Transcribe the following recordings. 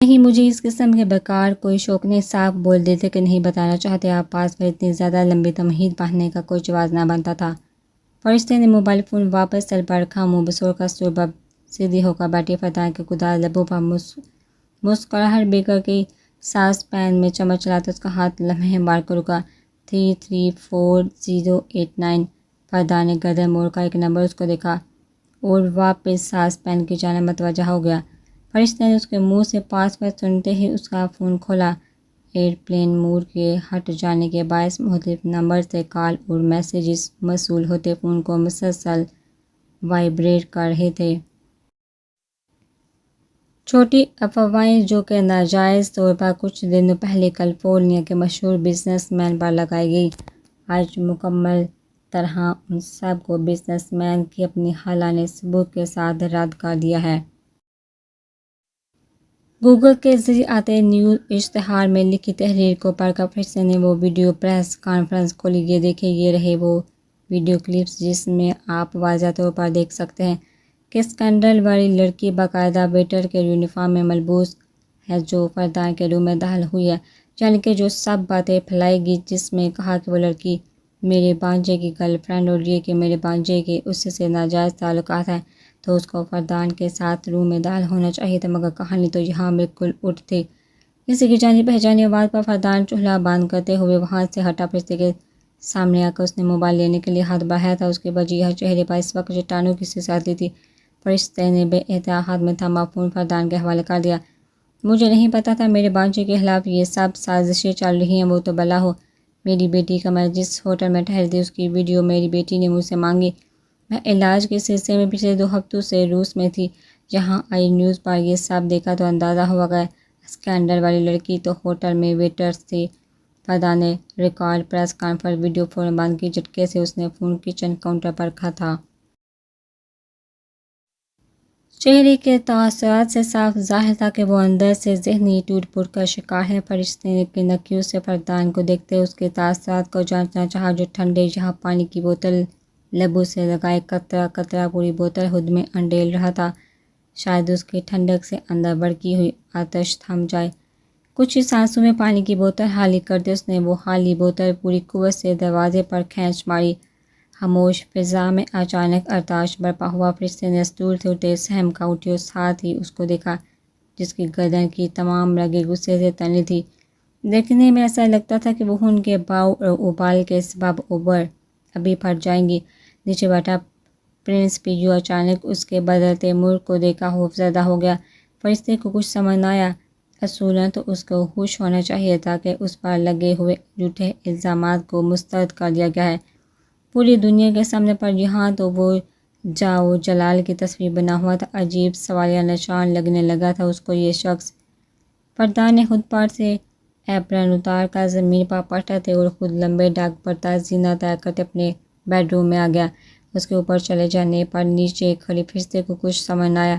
نہیں، مجھے اس قسم کے بیکار کوئی شوق نہیں۔ صاف بول دیتے کہ نہیں بتانا چاہتے آپ پاس، پر اتنی زیادہ لمبی تمہید باندھنے کا کوئی جواز نہ بنتا تھا۔ فرشتے نے موبائل فون واپس سر پر رکھا، منہ بسور کا سوربب سیدھی ہو کر بیٹھی فرزانہ کے گداز لبوں پر مسکراہٹ بیکر کی ساس پین میں چمچ چلاتا اس کا ہاتھ لمحے مار کر رکا۔ 334089۔ فرزانہ نے گردن موڑ کر ایک نمبر اس کو دیکھا اور واپس ساس پین کی جانب متوجہ ہو گیا۔ فرشتے نے اس کے منہ سے پاس ورڈ سنتے ہی اس کا فون کھولا۔ ایئرپلین موڈ کے ہٹ جانے کے باعث مختلف نمبر سے کال اور میسیجز موصول ہوتے فون کو مسلسل وائبریٹ کر رہے تھے۔ چھوٹی افواہیں جو کہ ناجائز طور پر کچھ دنوں پہلے کیلیفورنیا کے مشہور بزنس مین پر لگائی گئی، آج مکمل طرح ان سب کو بزنس مین کی اپنی خالہ نے ثبوت کے ساتھ رد کر دیا ہے۔ گوگل کے ذریعے آتے نیوز اشتہار میں لکھی تحریر کو پڑھ کر فرشتے نے وہ ویڈیو پریس کانفرنس کھولی۔ یہ دیکھیں، یہ رہے وہ ویڈیو کلپس جس میں آپ واضح طور پر دیکھ سکتے ہیں کہ اسکینڈل والی لڑکی باقاعدہ ویٹر کے یونیفارم میں ملبوس ہے جو فرزانہ کے روم میں داخل ہوئی ہے، یعنی کہ جو سب باتیں پھیلائی گئی جس میں کہا کہ وہ لڑکی میرے بانجے کی گرل فرینڈ اور یہ کہ میرے بانجے کے اس سے ناجائز تعلقات ہیں، تو اس کو فرزانہ کے ساتھ روم میں داخل ہونا چاہیے تھا، مگر کہانی تو یہاں بالکل الٹ تھی۔ کسی کی جانی پہچانی آواز پر فرزانہ چولہا بند کرتے ہوئے وہاں سے ہٹا۔ فرشتے کے سامنے آ کر اس نے موبائل لینے کے لیے ہاتھ بڑھایا تھا، اس کے وجیح چہرے پر اس وقت چٹانوں کی سی سادگی تھی۔ فرشتے نے بے احتیاط ہاتھ میں تھما فون فرزانہ کے حوالے کر دیا۔ مجھے نہیں پتا تھا میرے بانجے کے خلاف یہ سب سازشیں چل رہی ہیں، وہ تو بلا ہو۔ میری بیٹی کا میں جس ہوٹل میں ٹھہری تھی اس کی ویڈیو میری بیٹی نے مجھ سے مانگی۔ میں علاج کے سلسلے میں پچھلے 2 ہفتوں سے روس میں تھی، جہاں آئی نیوز پر یہ سب دیکھا تو اندازہ ہوا کہ اسکینڈل والی لڑکی تو ہوٹل میں ویٹر تھی۔ فرزانہ نے ریکارڈ پریس کانفرنس ویڈیو فوراً بند کی۔ جھٹکے سے اس نے فون کچن کاؤنٹر پر رکھا تھا۔ چہرے کے تاثرات سے صاف ظاہر تھا کہ وہ اندر سے ذہنی ٹوٹ پھوٹ کا شکار ہے۔ فرشتے نے کنکیوں سے فرزانہ کو دیکھتے اس کے تاثرات کو جانچنا چاہا، جو ٹھنڈے یہاں پانی کی بوتل لبوں سے لگائے قطرہ قطرہ پوری بوتل خود میں انڈیل رہا تھا۔ شاید اس کی ٹھنڈک سے اندر بڑکی ہوئی آتش تھم جائے۔ کچھ ہی سانسوں میں پانی کی بوتل خالی کرتے اس نے وہ خالی بوتل پوری قوت سے دروازے پر کھینچ ماری۔ خاموش فضا میں اچانک ارتعاش برپا ہوا۔ فرشتے نے اسٹول سے اٹھتے سہم کا اٹھی اور ساتھ ہی اس کو دیکھا جس کی گردن کی تمام رگیں غصے سے تنی تھی۔ دیکھنے میں ایسا لگتا تھا کہ وہ خون کے بہاؤ اور ابال کے سبب اوپر ابھی پھٹ جائیں گی۔ نیچے بیٹھا پرنس پیو اچانک اس کے بدلتے موڈ کو دیکھا خوفزدہ ہو گیا۔ فرشتے کو کچھ سمجھ نہ آیا۔ اصولاً تو اس کو خوش ہونا چاہیے تھا کہ اس پر لگے ہوئے جھوٹے الزامات کو مسترد کر دیا گیا ہے۔ پوری دنیا کے سامنے پر یہاں تو وہ جاؤ جلال کی تصویر بنا ہوا تھا۔ عجیب سوالیہ نشان لگنے لگا تھا اس کو یہ شخص۔ فرزانہ نے خود پر سے ایپرن اتار کر زمین پر پٹکتے اور خود لمبے ڈاگ پر تزئینہ طے کرتے اپنے بیڈ روم میں آ گیا۔ اس کے اوپر چلے جانے پر نیچے کھڑے فرشتے کو کچھ سمجھ نہ آیا۔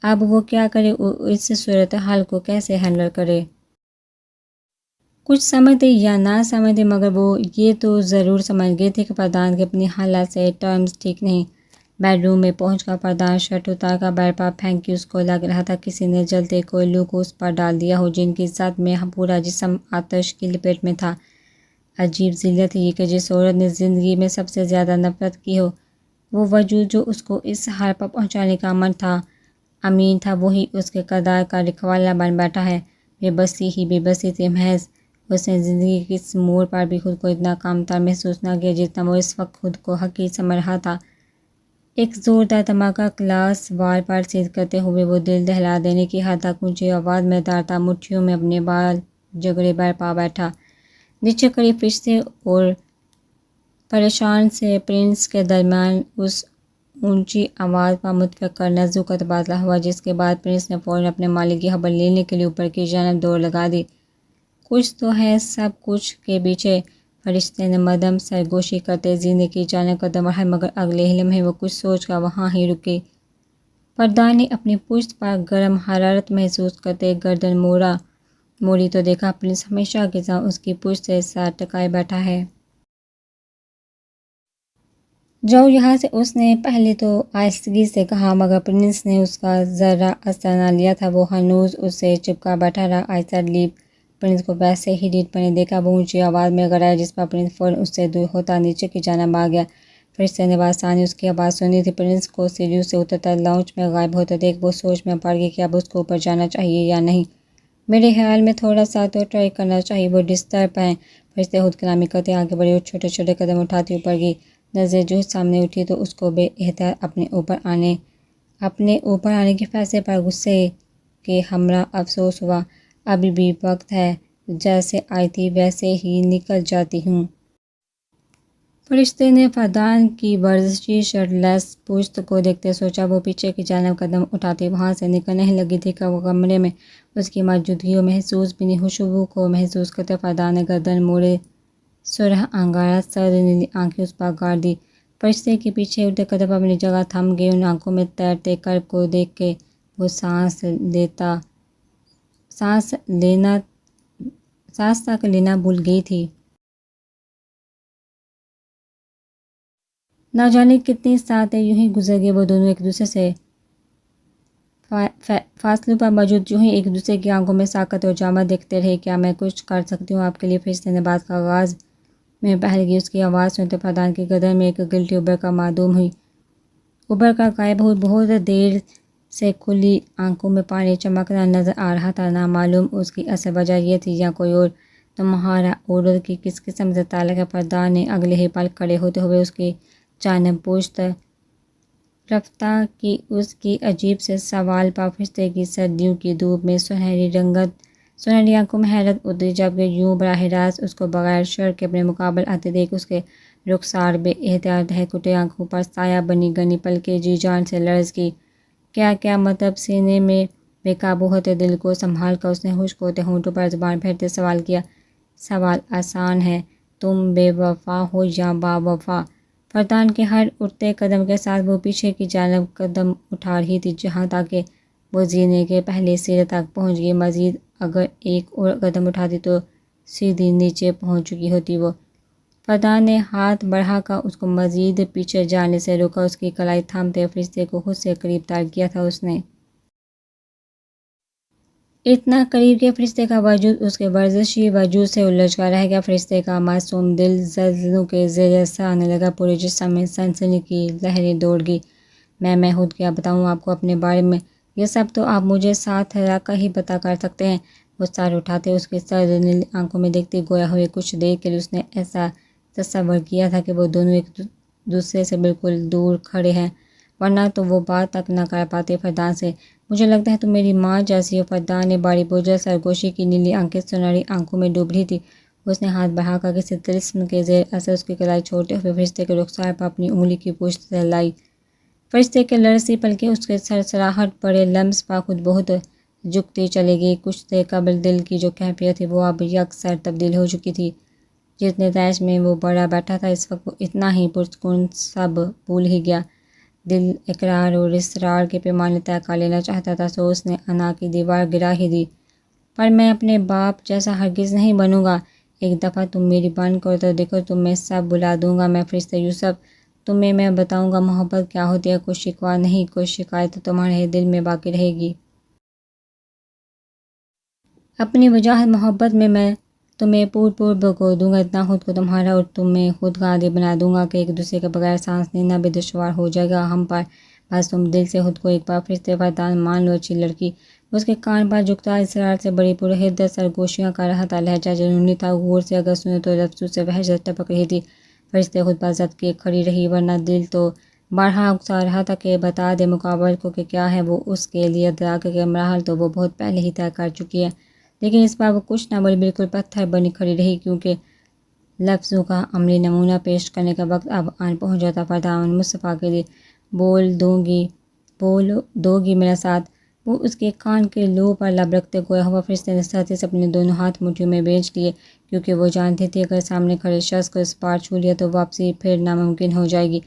اب وہ کیا کرے اور اس صورتحال کو کیسے ہینڈل کرے؟ کچھ سمجھتے یا نہ سمجھتے مگر وہ یہ تو ضرور سمجھ گئے تھے کہ فرزانہ کی اپنی حالت سے ٹرمز ٹھیک نہیں۔ بیڈ روم میں پہنچ کر فرزانہ شرٹ اتار کر بیڈ پر پھینکی۔ اس کو لگ رہا تھا کسی نے جلتے کوئلوں کو اس پر ڈال دیا ہو جن کی زد میں پورا جسم آتش کی لپیٹ میں تھا۔ عجیب ذلت ہے یہ کہ جس عورت نے زندگی میں سب سے زیادہ نفرت کی ہو، وہ وجود جو اس کو اس حال پر پہنچانے کا امن تھا، امین تھا، وہی اس کے کردار کا رکھوالا بن بیٹھا ہے۔ بے بسی ہی بے بسی تھی محض۔ اس نے زندگی کے اس موڑ پر بھی خود کو اتنا کم تر محسوس نہ کیا جتنا وہ اس وقت خود کو حقیر سمجھ رہا تھا۔ ایک زوردار دھماکہ کلاس وال پر سیدھ کرتے ہوئے وہ دل دہلا دینے کی حد تک اونچی آواز میں دھڑتا مٹھیوں میں اپنے بال جگڑے برپا بیٹھا۔ نیچے کھڑے فرشتے اور پریشان سے پرنس کے درمیان اس اونچی آواز پر متفقر نظروں کا تبادلہ ہوا، جس کے بعد پرنس نے فوراً اپنے مالک کی خبر لینے کے لیے اوپر کی جانب دوڑ لگا دی۔ کچھ تو ہے سب کچھ کے پیچھے۔ فرشتے نے مدھم سرگوشی کرتے زینے کی جانب قدم بڑھائے مگر اگلے ہی لمحے وہ کچھ سوچ کر وہاں ہی رکی۔ فرزانہ نے اپنی پشت پر گرم حرارت محسوس کرتے گردن موڑی تو دیکھا پرنس ہمیشہ کی طرح اس کی پشت سے سر ٹکائے بیٹھا ہے۔ جاؤ یہاں سے، اس نے پہلے تو آہستگی سے کہا، مگر پرنس نے اس کا ذرا اثر نہ لیا تھا۔ وہ ہنوز اس سے چپکا بیٹھا رہا۔ I said leave. پرنس کو ویسے ہی ڈیٹ پر نے دیکھا۔ وہ اونچی آواز میں گڑایا، جس پر پرنس فوراً اس سے دور ہوتا نیچے کی جانب آ گیا۔ فرشتے نے بآسانی اس کی آواز سنی تھی۔ پرنس کو سیڑھیوں سے اترتا لاؤنج میں غائب ہوتا دیکھ وہ سوچ میں پڑ گئی کہ اب اس کو اوپر جانا چاہیے یا نہیں۔ میرے خیال میں تھوڑا سا تو ٹرائی کرنا چاہیے، وہ ڈسٹرب ہیں۔ فرشتے خود کلامی کرتے آگے بڑھے اور چھوٹے چھوٹے قدم اٹھاتی اوپر گئی۔ نظریں جو سامنے اٹھی تو اس کو بے احتیاط اپنے اوپر آنے کے فیصلے پر غصے کے ہمراہ افسوس ہوا۔ ابھی بھی وقت ہے، جیسے آئی تھی ویسے ہی نکل جاتی ہوں۔ فرشتے نے فردان کی ورزشی شرٹ لیس پشت کو دیکھتے سوچا۔ وہ پیچھے کی جانب قدم اٹھاتی وہاں سے نکلنے ہی لگی تھی کہ وہ کمرے میں اس کی موجودگی کو محسوس بھی نہیں، خوشبو کو محسوس کرتے فردان نے گردن موڑے، سرخ انگارہ سرد نیلی آنکھیں اس پر گاڑ دی۔ فرشتے کے پیچھے اٹھتے قدم اپنی جگہ تھم گئے۔ ان آنکھوں میں تیرتے کرب کو دیکھ کے وہ سانس تک لینا بھول گئی تھی۔ نہ جانے کتنی ساعتیں یوں ہی گزر گئے۔ وہ دونوں ایک دوسرے سے فاصلوں پر موجود یوں ہی ایک دوسرے کی آنکھوں میں ساکت اور جامع دیکھتے رہے۔ کیا میں کچھ کر سکتی ہوں آپ کے لیے؟ فرشتے نے بات کا آغاز میں پہل گئی۔ اس کی آواز سنتے فردان کی گردن میں ایک گلٹی ابھر کر معدوم ہوئی، ابھر کر غائب ہوئی۔ بہت دیر سے کھلی آنکھوں میں پانی چمکنا نظر آ رہا تھا۔ نامعلوم اس کی اصل وجہ یہ تھی یا کوئی اور۔ تمہارا عورت کی کس قسم سے تعلق ہے؟ فردان نے اگلے ہی پل کھڑے ہوتے ہوئے اس کی جانب پشت رفتہ کی۔ اس کی عجیب سے سوال پر فرشتے کی سردیوں کی دھوپ میں سنہری آنکھوں میں حیرت اتری، جبکہ یوں براہ راست اس کو بغیر شرط کے اپنے مقابل آتے دیکھ اس کے رخسار بے احتیاط دہکتے آنکھوں پر سایہ بنی گنی پلکیں جی جان سے لرز کی۔ کیا مطلب؟ سینے میں بے قابو ہوتے دل کو سنبھال کر اس نے خشک ہوتے ہونٹوں پر زبان پھیرتے سوال کیا۔ سوال آسان ہے، تم بے وفا ہو یا با وفا؟ فردان کے ہر اٹھتے قدم کے ساتھ وہ پیچھے کی جانب قدم اٹھا رہی تھی، جہاں تک کہ وہ زینے کے پہلے سرے تک پہنچ گئی۔ مزید اگر ایک اور قدم اٹھاتی تو سیدھی نیچے پہنچ چکی ہوتی وہ۔ فردان نے ہاتھ بڑھا کر اس کو مزید پیچھے جانے سے روکا۔ اس کی کلائی تھامتے فرشتے کو خود سے قریب تر کیا تھا اس نے، اتنا قریب کہ فرشتے کا وجود اس کے ورزشی وجود سے الجھ کر رہ گیا۔ فرشتے کا معصوم دل زلزلوں کے زیر اثر آنے لگا۔ پورے جسم میں سنسنی کی لہریں دوڑ گئی۔ میں خود کیا بتاؤں آپ کو اپنے بارے میں؟ یہ سب تو آپ مجھے ساتھ رہ کر ہی پتہ کر سکتے ہیں۔ وہ سر اٹھاتے اس کی سرد نیلی آنکھوں میں دیکھتے گویا ہوئے کچھ دیر کے لیے اس نے ایسا تصور کیا تھا کہ وہ دونوں ایک دوسرے سے بالکل دور کھڑے ہیں، ورنہ تو وہ بات تک نہ کر پاتے۔ فردان سے، مجھے لگتا ہے تم میری ماں جیسی ہو۔ فردان نے باری بوجھل سرگوشی کی نیلی آنکھیں سنہری آنکھوں میں ڈوب رہی تھی۔ اس نے ہاتھ بڑھا کر کسی طلسم کے زیر اثر اس کی کلائی چھوڑتے ہوئے فرشتے کے رخسار پر اپنی انگلی کی پشت سے لائی۔ فرشتے کے لرزتی پلکیں اس کے سرسراہٹ بڑے لمس پر خود بہت جھکتی چلی گئی۔ کچھ دیر قبل دل کی جو کیفیت تھی وہ اب یکسر تبدیل ہو چکی تھی۔ جتنے طیش میں وہ بڑا بیٹھا تھا اس وقت وہ اتنا ہی پرسکون سب بھول ہی گیا۔ دل اقرار اور اصرار کے پیمانے طے کر لینا چاہتا تھا، سو اس نے انا کی دیوار گرا ہی دی۔ پر میں اپنے باپ جیسا ہرگز نہیں بنوں گا۔ ایک دفعہ تم میری بن کرو تو دیکھو، تمہیں سب بلا دوں گا میں۔ فرشتے یوسف، تمہیں میں بتاؤں گا محبت کیا ہوتی ہے۔ کوئی شکوہ نہیں، کوئی شکایت تو تمہارے دل میں باقی رہے گی۔ اپنی وجاہت محبت میں تمہیں پور بھگو دوں گا، اتنا خود کو تمہارا اور تمہیں خود کا عادی بنا دوں گا کہ ایک دوسرے کے بغیر سانس لینا بھی دشوار ہو جائے گا ہم پر۔ بس تم دل سے خود کو ایک بار فرشتے فردان مان لو، اچھی لڑکی۔ اس کے کان پر جھکتا اصرار سے بڑی پرحدت سرگوشیاں کر رہا تھا، لہجہ جنونی تھا، غور سے اگر سنے تو لفظوں سے وحشت ٹپک رہی تھی۔ فرشتے خود پر ضبط کیے کھڑی رہی، ورنہ دل تو بارہا اکسا رہا تھا کہ بتا دے مقابل کو کہ کیا ہے وہ اس کے لیے۔ ادراک کے مراحل تو وہ بہت پہلے ہی طے کر چکی ہے، لیکن اس بار وہ کچھ نہ بولی، بالکل پتھر بنی کھڑی رہی، کیونکہ لفظوں کا عملی نمونہ پیش کرنے کا وقت اب آن پہنچا تھا۔ فردان مصطفیٰ کے لیے بول دو گی میرا ساتھ؟ وہ اس کے کان کے لو پر لب رکھتے گویا ہوا۔ فرشتے نے سختی سے اپنے دونوں ہاتھ مٹھیوں میں بھیج لیے، کیونکہ وہ جانتی تھی اگر سامنے کھڑے شخص کو اس بار چھو لیا تو واپسی پھر ناممکن ہو جائے گی۔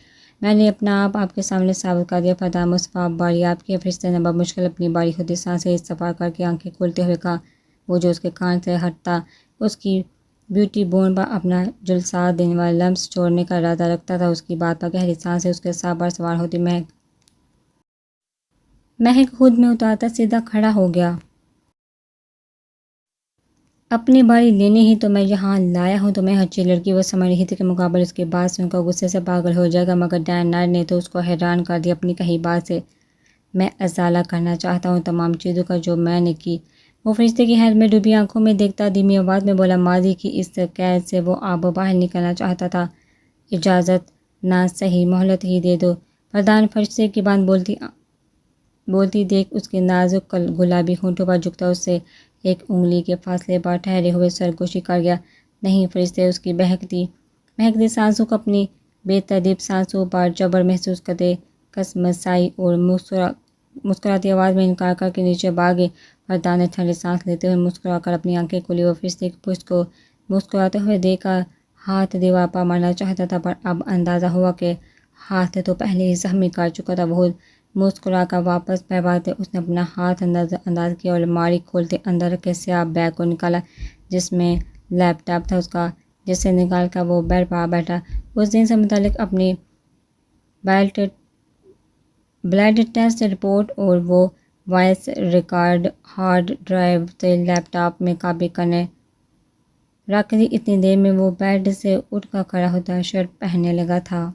میں نے اپنا آپ کے سامنے ثابت کر دیا فردان مصطفیٰ، اب باری آپ کی ہے۔ فرشتے نے بمشکل اپنی باری ہوتی سانسیں استفار کر کے آنکھیں کھولتے ہوئے کہا۔ وہ جو اس کے کان سے ہٹتا اس کی بیوٹی بون پر اپنا جلسہ دینے والا لمس چھوڑنے کا ارادہ رکھتا تھا۔ اس کی بات پر گہری سانسیں اس کے ساتھ پر سوار ہوتی۔ مہک خود میں اتارتا سیدھا کھڑا ہو گیا۔ اپنی باری لینے ہی تو میں یہاں لایا ہوں تمہیں۔ اچھی لڑکی وہ سمجھ رہی تھی کہ مقابل اس کی بات سن کر غصے سے پاگل ہو جائے گا، مگر ڈین نائٹ نے تو اس کو حیران کر دیا اپنی کہی بات سے۔ میں ازالہ کرنا چاہتا ہوں تمام چیزوں کا جو میں نے کی۔ وہ فرشتے کی حیرت میں ڈوبی آنکھوں میں دیکھتا دھیمی آواز میں بولا، ماضی کی اس قید سے وہ اب باہر نکلنا چاہتا تھا۔ اجازت نہ صحیح مہلت ہی دے دو۔ پردھان فرشتے کی بات بولتی دیکھ اس کے نازک گلابی ہونٹوں پر جھکتا اس سے ایک انگلی کے فاصلے پر ٹھہرے ہوئے سرگوشی کر گیا۔ نہیں فرشتے، اس کی مہکتی سانسوں کو اپنی بے ترتیب سانسوں پر جبر محسوس کرتے کسمسائی اور مسکراتی آواز میں انکار کر کے نیچے بھاگے۔ پردھان نے ٹھنڈی سانس لیتے ہوئے مسکرا کر اپنی آنکھیں کھولی۔ وہ فرشتے کی پشت کو مسکراتے ہوئے دیکھ کر ہاتھ دیوار پر مارنا چاہتا تھا، پر اب اندازہ ہوا کہ ہاتھ تو پہلے ہی زخمی کر چکا تھا۔ بہت مسکرا کر واپس بھاگتے اس نے اپنا ہاتھ انداز کیا اور الماری کھولتے اندر رکھے سیاہ بیگ کو نکالا جس میں لیپ ٹاپ تھا اس کا، جسے نکال کر وہ بیڈ پر بیٹھا۔ اس دن سے متعلق اپنی بلڈ ٹیسٹ رپورٹ اور وہ وائس ریکارڈ ہارڈ ڈرائیو سے لیپ ٹاپ میں کاپی کرنے رکھ دی۔ اتنی دیر میں وہ بیڈ سے اٹھ کر کھڑا ہوتا شرٹ پہننے لگا تھا۔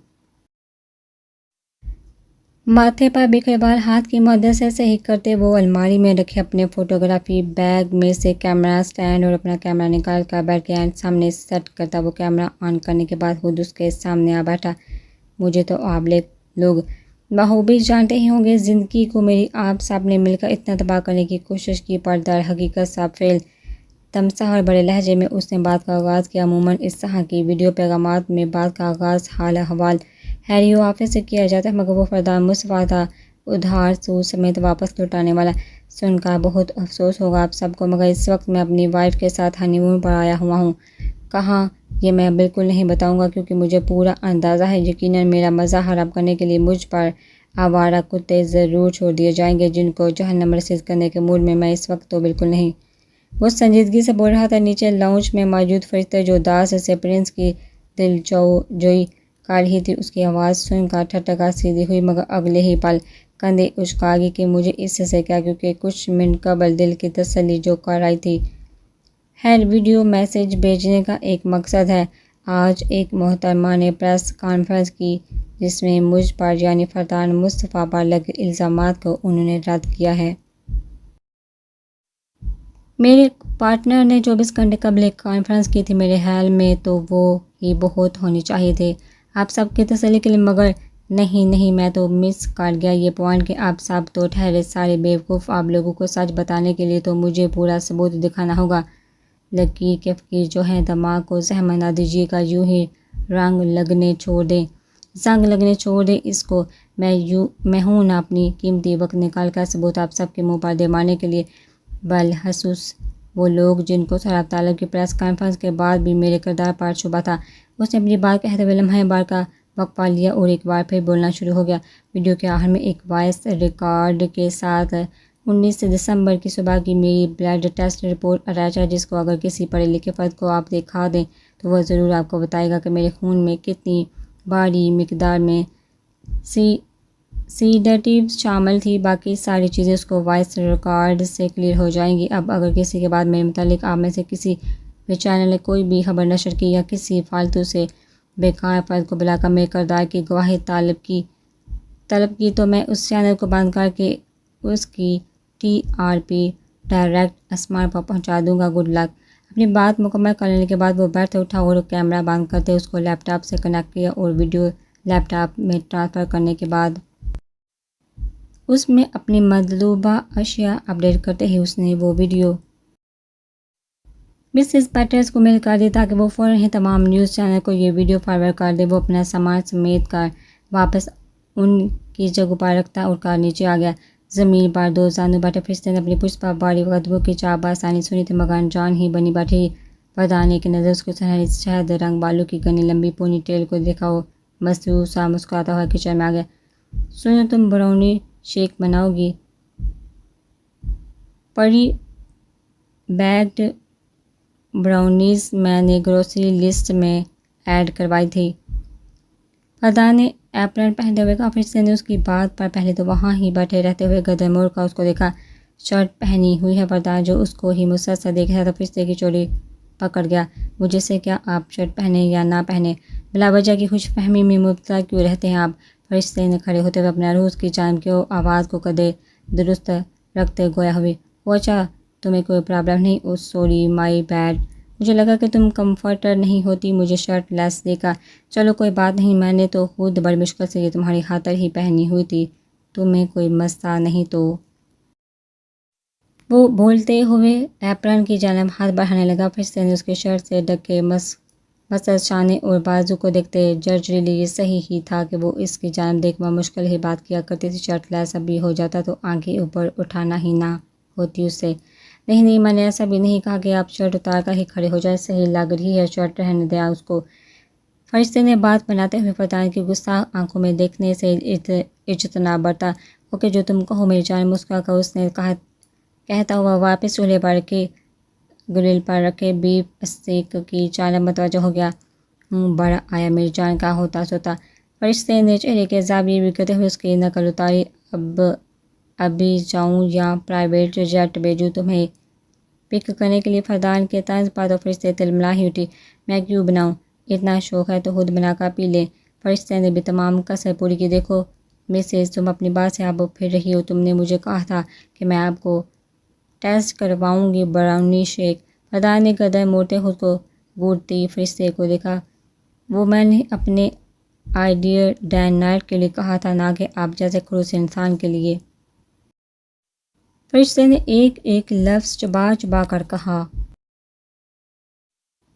ماتھے پر بکھرے بال ہاتھ کی مدد سے صحیح کرتے وہ الماری میں رکھے اپنے فوٹوگرافی بیگ میں سے کیمرہ اسٹینڈ اور اپنا کیمرہ نکال کر بیڈ کے سامنے سیٹ کرتا۔ وہ کیمرہ آن کرنے کے بعد خود اس کے سامنے آ بیٹھا۔ مجھے تو آپ لوگ بخوبی جانتے ہی ہوں گے، زندگی کو میری آپ سب نے مل کر اتنا تباہ کرنے کی کوشش کی، پر در حقیقت سب فیل۔ تمساح اور بڑے لہجے میں اس نے بات کا آغاز کیا۔ عموماً اس طرح کی ویڈیو پیغامات میں بات کا آغاز حال احوال ہیریو آفس سے کیا جاتا ہے، مگر وہ پردھان مصطفیٰ تھا، ادھار سود سمیت واپس لوٹانے والا۔ سن کر بہت افسوس ہوگا آپ سب کو، مگر اس وقت میں اپنی وائف کے ساتھ ہنی مون پر آیا ہوا ہوں۔ کہاں یہ میں بالکل نہیں بتاؤں گا کیونکہ مجھے پورا اندازہ ہے یقیناً میرا مزہ حرام کرنے کے لیے مجھ پر آوارہ کتے ضرور چھوڑ دیے جائیں گے جن کو جہنم رسید کرنے کے موڈ میں اس وقت تو بالکل نہیں۔ وہ سنجیدگی سے بول رہا تھا۔ نیچے لاؤنج میں موجود فرشتے جو داس سے پرنس کی دلجوئی کر رہی تھی، اس کی آواز سن کر ٹھٹکا سیدھی ہوئی، مگر اگلے ہی پل کندھے اچکا گی کہ مجھے اس سے کیا، کیونکہ کچھ منٹ قبل دل کی تسلی جو کر آئی تھی۔ خیر، ویڈیو میسج بھیجنے کا ایک مقصد ہے۔ آج ایک محترمہ نے پریس کانفرنس کی جس میں مجھ پر یعنی پردھان مصطفیٰ پر لگے الزامات کو انہوں نے رد کیا ہے۔ میرے پارٹنر نے 24 گھنٹے قبل ایک کانفرنس کی تھی، میرے خیال میں تو وہ ہی بہت ہونی چاہیے تھے آپ سب کی تسلی کے لیے، مگر نہیں میں تو مس کر گیا یہ پوائنٹ کہ آپ سب تو ٹھہرے سارے بیوقوف۔ آپ لوگوں کو سچ بتانے کے لیے تو مجھے پورا ثبوت دکھانا ہوگا۔ لکیر کے فقیر جو ہیں، دماغ کو زحمت نہ دیجیے گا، یوں ہی زنگ لگنے چھوڑ دیں اس کو۔ میں ہوں نہ اپنی قیمتی وقت نکال کر ثبوت آپ سب کے منہ پر دے مارنے کے لیے، بالخصوص وہ لوگ جن کو سراب طالب کی پریس کانفرنس کے بعد بھی میرے کردار پر شبہ تھا۔ اس نے اپنی بات کہتے ہوئے لمحہ بار کا وقفہ لیا اور ایک بار پھر بولنا شروع ہو گیا۔ ویڈیو کے آخر میں ایک وائس ریکارڈ کے ساتھ 19 دسمبر کی صبح کی میری بلڈ ٹیسٹ رپورٹ اٹیچ ہے، جس کو اگر کسی پڑھے لکھے فرد کو آپ دکھا دیں تو وہ ضرور آپ کو بتائے گا کہ میرے خون میں کتنی بڑی مقدار میں سیڈیٹیوز شامل تھی۔ باقی ساری چیزیں اس کو وائس ریکارڈ سے کلیئر ہو جائیں گی۔ اب اگر کسی کے بعد میرے متعلق آپ میں سے کسی بھی چینل نے کوئی بھی خبر نشر کی یا کسی فالتو سے بیکار فرد کو بلا کر میرے کردار کی گواہی طلب کی تو میں اس چینل کو بند کر کے اس کی TRP ڈائریکٹ آسمان پر پہنچا دوں گا۔ Good luck. اپنی بات مکمل کر لینے کے بعد وہ بیٹھ سے اٹھا اور کیمرہ بند کرتے اس کو لیپ ٹاپ سے کنیکٹ کیا اور ویڈیو لیپ ٹاپ میں ٹرانسفر کرنے کے بعد اس میں اپنی مطلوبہ اشیاء اپڈیٹ کرتے ہی اس نے وہ ویڈیو مسز پیٹرس کو میل کر دی تاکہ وہ فوراً ہی تمام نیوز چینل کو یہ ویڈیو فارورڈ کر دے۔ وہ اپنا سامان سمیٹ کر واپس ان کی جگہ پر رکھتا اٹھ کر نیچے آ گیا۔ زمین پر دو زانو بیٹھے فرشتے نے اپنی پشت پر بھاری قدموں کی چال بآسانی سنی تھی، مگر انجان ہی بنی بیٹھی۔ پردھان کی نظر اس کو سنہری شہد رنگ بالوں کی گھنی لمبی پونی ٹیل کو دیکھا وہ مسرور سا مسکراتا ہوا کچن میں آ گیا۔ سنو، تم براؤنی شیک بناؤ گی؟ پری بیکڈ براؤنیز میں نے گروسری لسٹ میں ایڈ کروائی تھی۔ فردان نے ایپرن پہنتے ہوئے کہا۔ فرشتے نے اس کی بات پر پہلے تو وہاں ہی بیٹھے رہتے ہوئے گدے موڑ کر اس کو دیکھا۔ شرٹ پہنی ہوئی ہے۔ فردان جو اس کو ہی مسلسل دیکھ رہا تھا فرشتے کی چولی پکڑ گیا۔ مجھے سے کیا آپ شرٹ پہنے یا نہ پہنے، بلا وجہ کی خوش فہمی میں مبتلا کیوں رہتے ہیں آپ؟ فرشتے نے کھڑے ہوتے ہوئے اپنے عروس کی جانب کی آواز کو قدرے درست رکھتے گویا ہوئی۔ وہ اچھا، تمہیں کوئی پرابلم نہیں؟ او سوری، مائی بیڈ، مجھے لگا کہ تم کمفرٹر نہیں ہوتی۔ مجھے شرٹ لیس دیکھا۔ چلو کوئی بات نہیں، میں نے تو خود بڑی مشکل سے یہ تمہاری خاطر ہی پہنی ہوئی تھی، تمہیں کوئی مسئلہ نہیں تو؟ وہ بولتے ہوئے ایپرن کی جانب ہاتھ بڑھانے لگا۔ فرشتے نے اس کی شرٹ سے ڈھکے مسطر شانے اور بازو کو دیکھتے جرجریلی یہ صحیح ہی تھا کہ وہ اس کی جانب دیکھ مشکل ہی بات کیا کرتی تھی۔ شرٹ لیس اب بھی ہو جاتا تو آنکھیں اوپر اٹھانا ہی نہ ہوتی اس سے۔ نہیں نہیں، میں نے ایسا بھی نہیں کہا کہ آپ شرٹ اتار کر ہی کھڑے ہو جائیں، صحیح لگ رہی ہے شرٹ، رہنے دیں اس کو۔ فرشتے نے بات بناتے ہوئے فردان کی گستاخ آنکھوں میں دیکھنے سے اجتناب برتا۔ اوکے، جو تم کہو میری جان، مسکرا کر اس نے کہتا ہوا واپس چولہے پر کے گرل پر رکھے بیف اسٹیک کی جانب متوجہ ہو گیا۔ بڑا آیا میری جان، کا ہوتا سوتا؟ فرشتے نے چہرے کے زاویے بگڑتے ہوئے اس کی نقل اتاری۔ ابھی جاؤں یا پرائیویٹ جیٹ بھیجوں تمہیں پک کرنے کے لیے؟ فردان کے طنز پر تو فرشتے تلملا ہی اٹھی۔ میں کیوں بناؤں؟ اتنا شوق ہے تو خود بنا کر پی لیں۔ فرشتے نے بھی تمام کسر پوری کی۔ دیکھو مسز، تم اپنی بات سے اب پھر رہی ہو، تم نے مجھے کہا تھا کہ میں آپ کو ٹیسٹ کرواؤں گی براؤنی شیک۔ فردان نے گردن موڑتے خود کو گھورتی فرشتے کو دیکھا۔ وہ میں نے اپنے آئیڈیل ڈے نائٹ کے لیے کہا تھا، نہ کہ آپ جیسے خڑوس انسان کے لیے۔ فرشتے نے ایک ایک لفظ چبا چبا کر کہا۔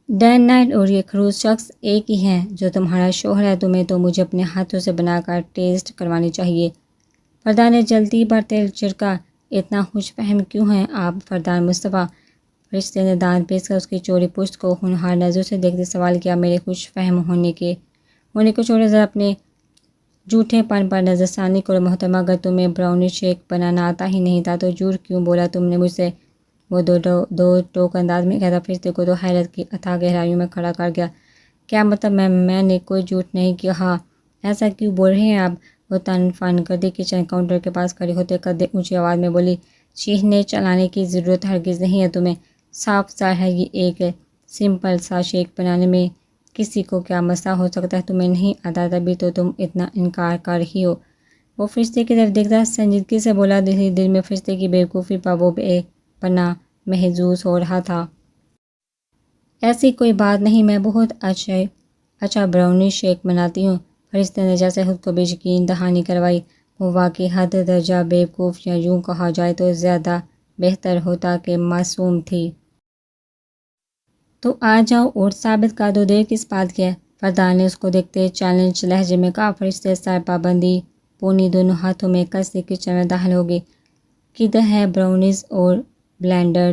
ڈے نائٹ اور یہ خڑوس شخص ایک ہی ہیں جو تمہارا شوہر ہے، تمہیں تو مجھے اپنے ہاتھوں سے بنا کر ٹیسٹ کروانی چاہیے۔ فردان نے جلدی پر تیل چھڑکا۔ اتنا خوش فہم کیوں ہیں آپ فردان مصطفیٰ؟ فرشتے نے دانت پیس کر اس کی چوڑی پشت کو ہونہار نظروں سے دیکھتے سوال کیا۔ میرے خوش فہم ہونے کو چھوڑے، ذرا اپنے جھوٹے پن پر نظر ثانی کرو محترمہ۔ اگر تمہیں براؤنی شیک بنانا آتا ہی نہیں تھا تو جھوٹ کیوں بولا تم نے مجھ سے؟ وہ دو ٹوک انداز میں کہتا فرشتے کو تو حیرت کی اتھاہ گہرائیوں میں کھڑا کر گیا۔ کیا مطلب؟ میں نے کوئی جھوٹ نہیں کہا۔ ایسا کیوں بول رہے ہیں آپ؟ وہ تن فن کرتی کچن کاؤنٹر کے پاس کھڑی ہوتے قد اونچی آواز میں بولی۔ چیخنے چلانے کی ضرورت ہرگز نہیں ہے تمہیں، صاف ظاہر ہے یہ ایک سمپل سا شیک بنانے میں کسی کو کیا مسئلہ ہو سکتا ہے؟ تمہیں نہیں آتا تبھی تو تم اتنا انکار کر رہی ہو۔ وہ فرشتے کی طرف دیکھتا سنجیدگی سے بولا۔ دل میں فرشتے کی بیوقوفی پر وہ بے پناہ محظوظ ہو رہا تھا۔ ایسی کوئی بات نہیں، میں بہت اچھا براؤنی شیک بناتی ہوں۔ فرشتے نے جیسے خود کو بھی یقین دہانی کروائی۔ وہ واقعی حد درجہ بیوقوف، یا یوں کہا جائے تو زیادہ بہتر ہوتا کہ معصوم تھی۔ تو آ جاؤ اور ثابت کر دو، دیر کس بات کی ہے؟ فردان نے اس کو دیکھتے چیلنج لہجے میں کہا۔ فرشتے سر پابندی پونی دونوں ہاتھوں میں کسی کچن میں داخل ہو گئی۔ کدھر ہے براؤنیز اور بلینڈر؟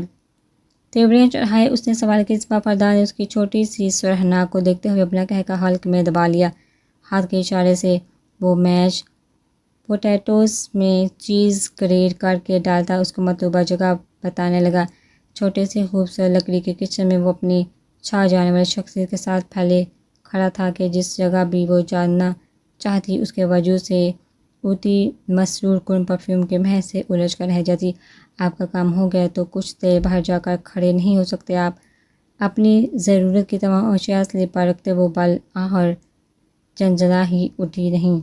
تیوریاں چڑھائے اس نے سوال کیا، اس پر فردان نے اس کی چھوٹی سی سرخ ناک کو دیکھتے ہوئے اپنا کہکہ حلق میں دبا لیا۔ ہاتھ کے اشارے سے وہ میش پوٹیٹوز میں چیز گریٹ کر کے ڈالتا اس کو مطلوبہ جگہ بتانے لگا۔ چھوٹے سے خوبصورت لکڑی کے کچن میں وہ اپنی چھا جانے والی شخصیت کے ساتھ پھیلے کھڑا تھا کہ جس جگہ بھی وہ جانا چاہتی اس کے وجود سے اڑتی مسرور کن پرفیوم کے مہک سے الجھ کر رہ جاتی۔ آپ کا کام ہو گیا تو کچھ دیر باہر جا کر کھڑے نہیں ہو سکتے آپ؟ اپنی ضرورت کی تمام اشیاء سلپ پر رکھتے وہ بل آخر جنجلا ہی اٹھی نہیں۔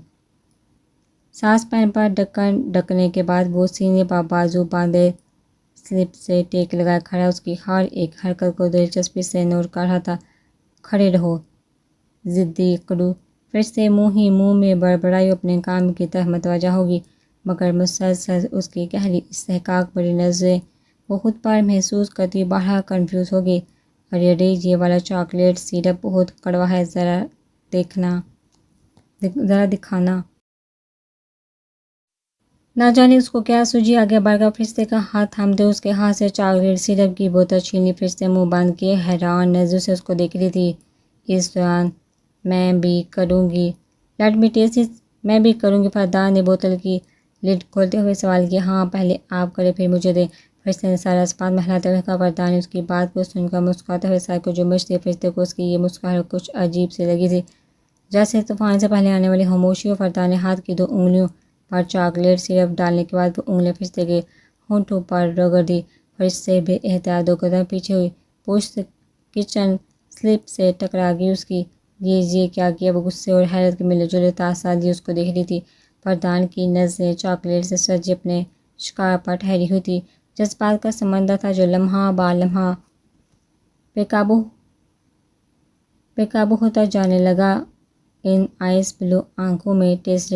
ساس پین پر ڈھکن ڈھکنے کے بعد وہ سینے پر بازو باندھے سلپ سے ٹیک لگائے کھڑا اس کی ہر ایک حرکت کو دلچسپی سے نوٹ کر رہا تھا۔ کھڑے رہو ضدی کڑو۔ فرشتے منہ ہی منہ میں بڑبڑائی اپنے کام کی طرف متوجہ ہوگی، مگر مسلسل اس کی گہری استحقاق بڑی نظریں وہ خود پر محسوس کرتی بہرحال کنفیوز ہوگی۔ ارے یہ والا چاکلیٹ سیرپ بہت کڑوا ہے، ذرا دکھانا۔ نہ جانے اس کو کیا سوجی، آگے بڑھ کر فرشتے کا ہاتھ تھامتے اس کے ہاتھ سے چاکلیٹ سیرپ کی بوتل چھین لی۔ فرشتے منہ بند کیے حیران نظروں سے اس کو دیکھ رہی تھی۔ اس دوران میں بھی کروں گی، لیٹ می ٹیسٹ اٹ، میں بھی کروں گی۔ فردان نے بوتل کی لڈ کھولتے ہوئے سوال کیا۔ ہاں، پہلے آپ کریں پھر مجھے دیں۔ فرشتے نے سارا اسپات میں ہلاتے ہوئے کہا۔ فردان نے اس کی بات کو سن کر مسکراتے ہوئے سائے کو جنبش دی۔ فرشتے کو اس کی یہ مسکراہٹ کچھ عجیب سی لگی تھی، جیسے طوفان سے پہلے آنے والی خاموشی ہو۔ فردان نے ہاتھ کی 2 انگلیوں پر چاکلیٹ سیرپ ڈالنے کے بعد وہ انگلیاں فرشتے کے ہونٹوں پر رگڑ دی۔ فرشتے بے احتیاط 2 قدم پیچھے ہوئی، پشت کچن سلپ سے ٹکرا گئی اس کی۔ یہ کیا کیا؟ وہ غصے اور حیرت کے ملے جلے تاثرات لیے اس کو دیکھ رہی تھی۔ فردان کی نظریں چاکلیٹ سے سجے اپنے شکار پر ٹھہری ہوئی تھی، جذبات کا سمندر تھا جو لمحہ با لمحہ بے قابو ہوتا جانے لگا۔ ان آئس بلو آنکھوں میں ٹیسٹ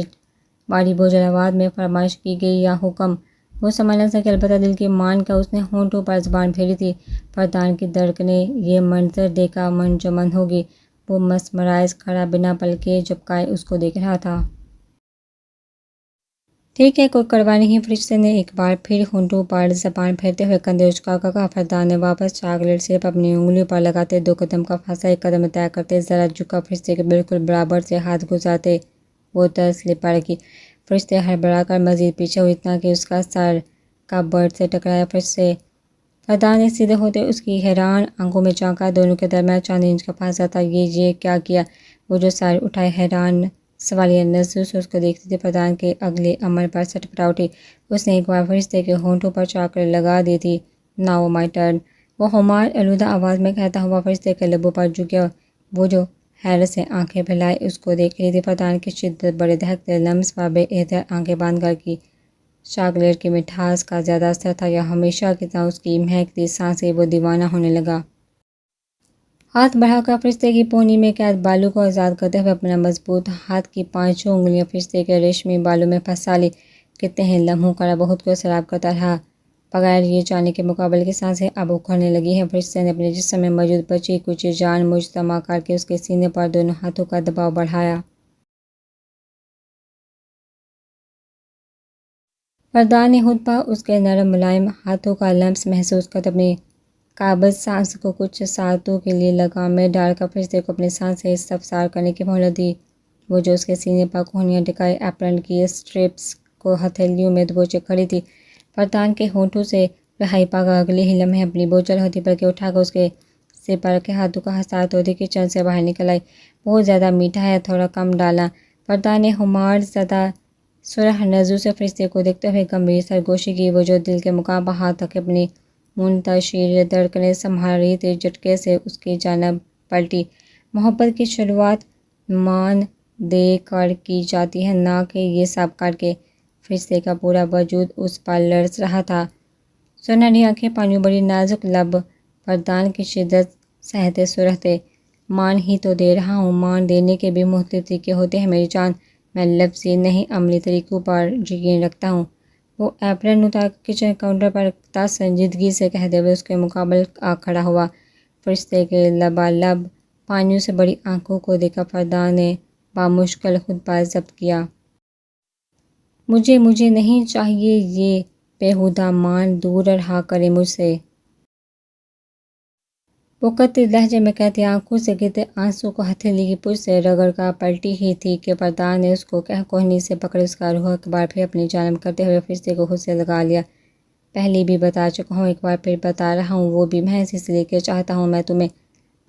باری بوجھل آواز میں فرمائش کی گئی یا حکم؟ وہ سمجھ نہ سکی، البتہ دل کی مان کر اس نے ہونٹوں پر زبان پھیری تھی۔ فردان کی دھڑکنیں یہ منظر دیکھ کر منجمد ہو گئی۔ وہ مسمرائز کھڑا بنا پلکیں جھپکائے اس کو دیکھ رہا تھا۔ ٹھیک ہے، کوئی کڑوا نہیں، فرشتے نے ایک بار پھر ہونٹوں پر زبان پھیرتے ہوئے کندھے اچکا کر کہا۔ فردان نے واپس چاکلیٹ سیرپ اپنی انگلیوں پر لگاتے 2 قدم کا فاصلہ ایک قدم میں طے کرتے ذرا جھکا۔ فرشتے کے بالکل برابر سے ہاتھ گزارتے وہ طرز سلپ پر رکھی۔ فرشتے ہڑبڑا کر مزید پیچھے ہوئے، اتنا کہ اس کا سر کپ بورڈ سے ٹکرایا۔ فردان نے سیدھے ہوتے اس کی حیران آنکھوں میں جھانکا۔ دونوں کے درمیان چند انچ کا فاصلہ تھا۔ یہ کیا کیا؟ وہ جو سر اٹھائے حیران سوالیہ نظروں سے اس کو دیکھتی تھی، فردان کے اگلے عمل پر سٹپٹا اٹھی۔ اس نے ایک بار فرشتے کے ہونٹوں پر چاکلیٹ لگا دی تھی۔ ناؤ مائی ٹرن، وہ خمار آلودہ آواز میں کہتا ہوا فرشتے کے لبوں پر جھک گیا۔ وہ جو حیرت سے آنکھیں پھیلائے اس کو دیکھ رہی تھی، فردان کی شدت بڑے دہقتے لمس پر بے احتیاط آنکھیں باندھ کر کی چاکلیٹ کی مٹھاس کا زیادہ اثر تھا یا ہمیشہ کی طرح اس کی مہکتی سانسیں؟ وہ دیوانہ ہونے لگا۔ ہاتھ بڑھا کر فرشتے کی پونی میں قید بالوں کو آزاد کرتے ہوئے اپنا مضبوط ہاتھ کی 5 انگلیاں فرشتے کے ریشمی بالوں میں پھنسا لی۔ کتنے ہی لمحوں کا بہت کو سیراب کرتا رہا، بغیر یہ جاننے کے مقابلے کی سانسیں اب اکھڑنے لگی ہیں۔ فرشتے نے اپنے جسم میں موجود بچی کچی جان مجتمع کر کے اس کے سینے پر دونوں ہاتھوں کا دباؤ بڑھایا۔ فردان نے خود پر اس کے نرم ملائم ہاتھوں کا لمس محسوس کرتے اپنی قابض سانس کو کچھ ساعتوں کے لیے لگام میں ڈال کر فرشتے کو اپنی سانسیں استفسار کرنے کی مہلت دی۔ وہ جو اس کے سینے پر کوہنیاں ٹکائے ایپرن کی اسٹرپس کو ہتھیلیوں میں دبوچے کھڑی تھی، فردان کے ہونٹوں سے رہائی پا کر اگلے ہی لمحے اپنی بوجھل ہوتی پلکیں اٹھا کر اس کے سر پر رکھے ہاتھوں کا حساس دھوتی کچن سے باہر نکل آئی۔ بہت زیادہ میٹھا ہے، تھوڑا کم ڈالنا؟ فردان نے خمار زدہ سرخ نظروں سے فرشتے کو دیکھتے ہوئے گمبھیر سرگوشی کی۔ وہ جو دل کے مقام پر ہاتھ رکھے اپنی منتشر دھڑکنیں سنبھال رہی تھی، جھٹکے سے اس کی جانب پلٹی۔ محبت کی شروعات مان دے کر کی جاتی ہے، نہ کہ یہ سب کر کے۔ فرشتے کا پورا وجود اس پر لرز رہا تھا، سنہری آنکھیں، پانیوں بڑی نازک لب فردان کی شدت سہتے سرختے۔ مان ہی تو دے رہا ہوں۔ مان دینے کے بھی مختلف طریقے ہوتے ہیں میری جان، میں لفظی نہیں عملی طریقوں پر یقین رکھتا ہوں۔ وہ ایپرن اتار کر کچن کاؤنٹر پر رکھتا سنجیدگی سے کہتے ہوئے اس کے مقابل آ کھڑا ہوا۔ فرشتے کے لبالب پانیوں سے بڑی آنکھوں کو دیکھ کر فردان نے بامشکل خود پر ضبط کیا۔ مجھے نہیں چاہیے یہ بیہودہ مان، دور رہا کریں مجھ سے۔ وہ قطر لہجے میں کہتی آنکھوں سے گرتے آنسوں کو ہتھیلی کی پشت سے رگڑ کر پلٹی ہی تھی کہ فردان نے اس کو کوہنی سے پکڑ اس کا رخ ایک بار پھر اپنی جانب کرتے ہوئے فرشتے کو خود سے لگا لیا۔ پہلے بھی بتا چکا ہوں، ایک بار پھر بتا رہا ہوں، وہ بھی محض اس لیے کہ چاہتا ہوں میں تمہیں،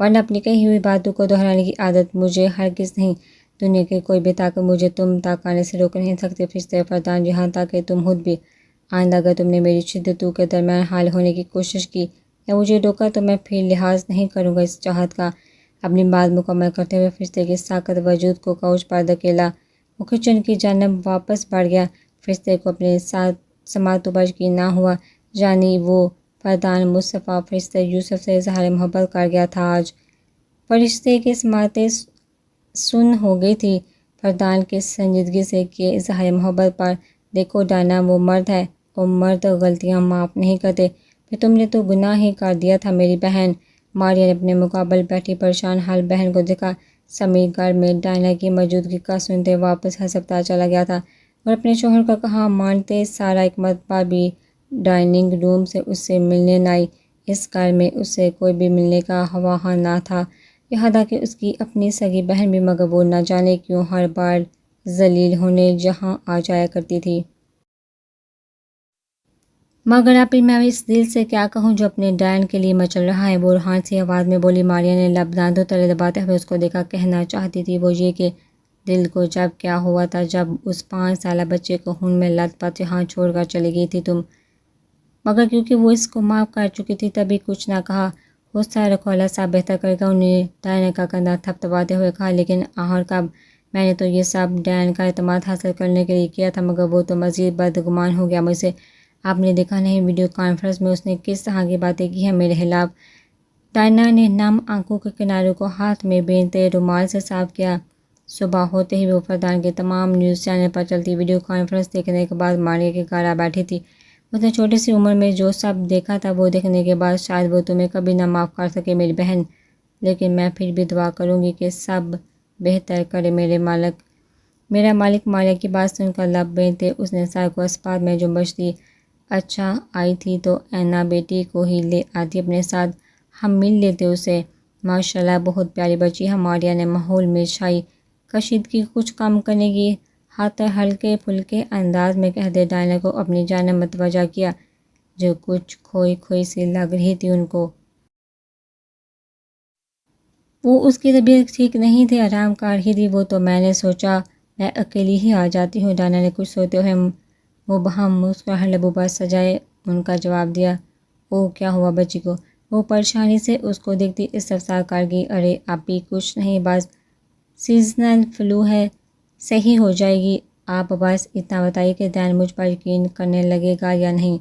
ورنہ اپنی کہی ہوئی باتوں کو دہرانے کی عادت مجھے ہرگز نہیں۔ دنیا کی کوئی بھی طاقت مجھے تم تک آنے سے روک نہیں سکتی۔ فرشتے فردان، یہاں تک کہ تم خود بھی۔ آئندہ اگر تم نے میری شدتوں کے درمیان حائل ہونے کی کوشش کی یا مجھے روکا تو میں پھر لحاظ نہیں کروں گا اس چاہت کا۔ اپنی بات مکمل کرتے ہوئے فرشتے کے ساکت وجود کو کوچ پر دھکیلا، وہ کچن کی جانب واپس بڑھ گیا۔ فرشتے کو اپنے سماعتوں پر یقین نہ ہوا، یعنی وہ فردان مصطفیٰ فرشتہ یوسف سے اظہار محبت کر گیا تھا۔ آج فرشتے کی سماعتیں سن ہو گئی تھی فردان کی سنجیدگی سے کیے اظہار محبت پر۔ دیکھو ڈانا، وہ مرد ہے اور مرد غلطیاں معاف نہیں کرتے۔ پھر تم نے تو گناہ ہی کر دیا تھا میری بہن۔ ماریا نے اپنے مقابل بیٹھی پریشان حال بہن کو دیکھا۔ سمیر گھر میں ڈائنا کی موجودگی کا سنتے واپس ہسپتال چلا گیا تھا اور اپنے شوہر کا کہا مانتے سارا ایک مرتبہ بھی ڈائننگ روم سے اس سے ملنے نہ آئی۔ اس گھر میں اس سے کوئی بھی ملنے کا خواہاں نہ تھا، یہاں تک کہ اس کی اپنی سگی بہن بھی، مگر وہ نہ جانے کیوں ہر بار ذلیل ہونے یہاں آ جایا کرتی تھی۔ مگر آپی میں اس دل سے کیا کہوں جو اپنے ڈین کے لیے مچل رہا ہے، وہ روحان سی آواز میں بولی۔ ماریا نے لب دانتوں تلے دباتے ہوئے اس کو دیکھا۔ کہنا چاہتی تھی وہ یہ کہ دل کو جب کیا ہوا تھا جب اس 5 سالہ بچے کو خون میں لت پت یہاں چھوڑ کر چلی گئی تھی تم، مگر کیونکہ وہ اس کو معاف کر چکی تھی تبھی کچھ نہ کہا۔ غصہ رکھو، اللہ صاحب بہتر کرے گا، انہیں ڈائنا کا کندھا تھپ تھپاتے ہوئے کہا۔ لیکن آخر کب؟ میں نے تو یہ سب ڈین کا اعتماد حاصل کرنے کے لیے کیا تھا، مگر وہ تو مزید بدگمان ہو گیا مجھ سے۔ آپ نے دیکھا نہیں ویڈیو کانفرنس میں اس نے کس طرح کی باتیں کی ہیں میرے خلاف؟ ڈائنا نے نم آنکھوں کے کناروں کو ہاتھ میں بینتے رومال سے صاف کیا۔ صبح ہوتے ہی وہ فردان کے تمام نیوز چینل پر چلتی ویڈیو کانفرنس دیکھنے کے بعد ماریا کے گھر آ بیٹھی تھی۔ اس نے چھوٹی سی عمر میں جو سب دیکھا تھا وہ دیکھنے کے بعد شاید وہ تمہیں کبھی نہ معاف کر سکے میری بہن، لیکن میں پھر بھی دعا کروں گی کہ سب بہتر کرے میرا مالک۔ ماریا کی بات سن کر لب بینتے اس نے سر کو اسپات میں جنبش دی۔ اچھا آئی تھی تو اینا بیٹی کو ہی لے آتی اپنے ساتھ، ہم مل لیتے اسے۔ ماشاءاللہ بہت پیاری بچی ہے۔ ماریا نے ماحول میں چھائی کشیدگی کچھ کم کرنے کی خاطر ہلکے پھلکے انداز میں کہتے ڈائنا کو اپنی جانب متوجہ کیا، جو کچھ کھوئی سی لگ رہی تھی ان کو۔ وہ اس کی طبیعت ٹھیک نہیں تھی، آرام کر رہی تھی وہ تو میں نے سوچا میں اکیلی ہی آ جاتی ہوں۔ ڈائنا نے کچھ سوتے ہوئے مبہم مسکراہٹ لبوں پر سجائے ان کا جواب دیا۔ او کیا ہوا بچی کو؟ وہ پریشانی سے اس کو دیکھتی استفسار کر گئی۔ ارے آپی کچھ نہیں، بس سیزنل فلو ہے، صحیح ہو جائے گی۔ آپ بس اتنا بتائیے کہ ڈین مجھ پر یقین کرنے لگے گا یا نہیں؟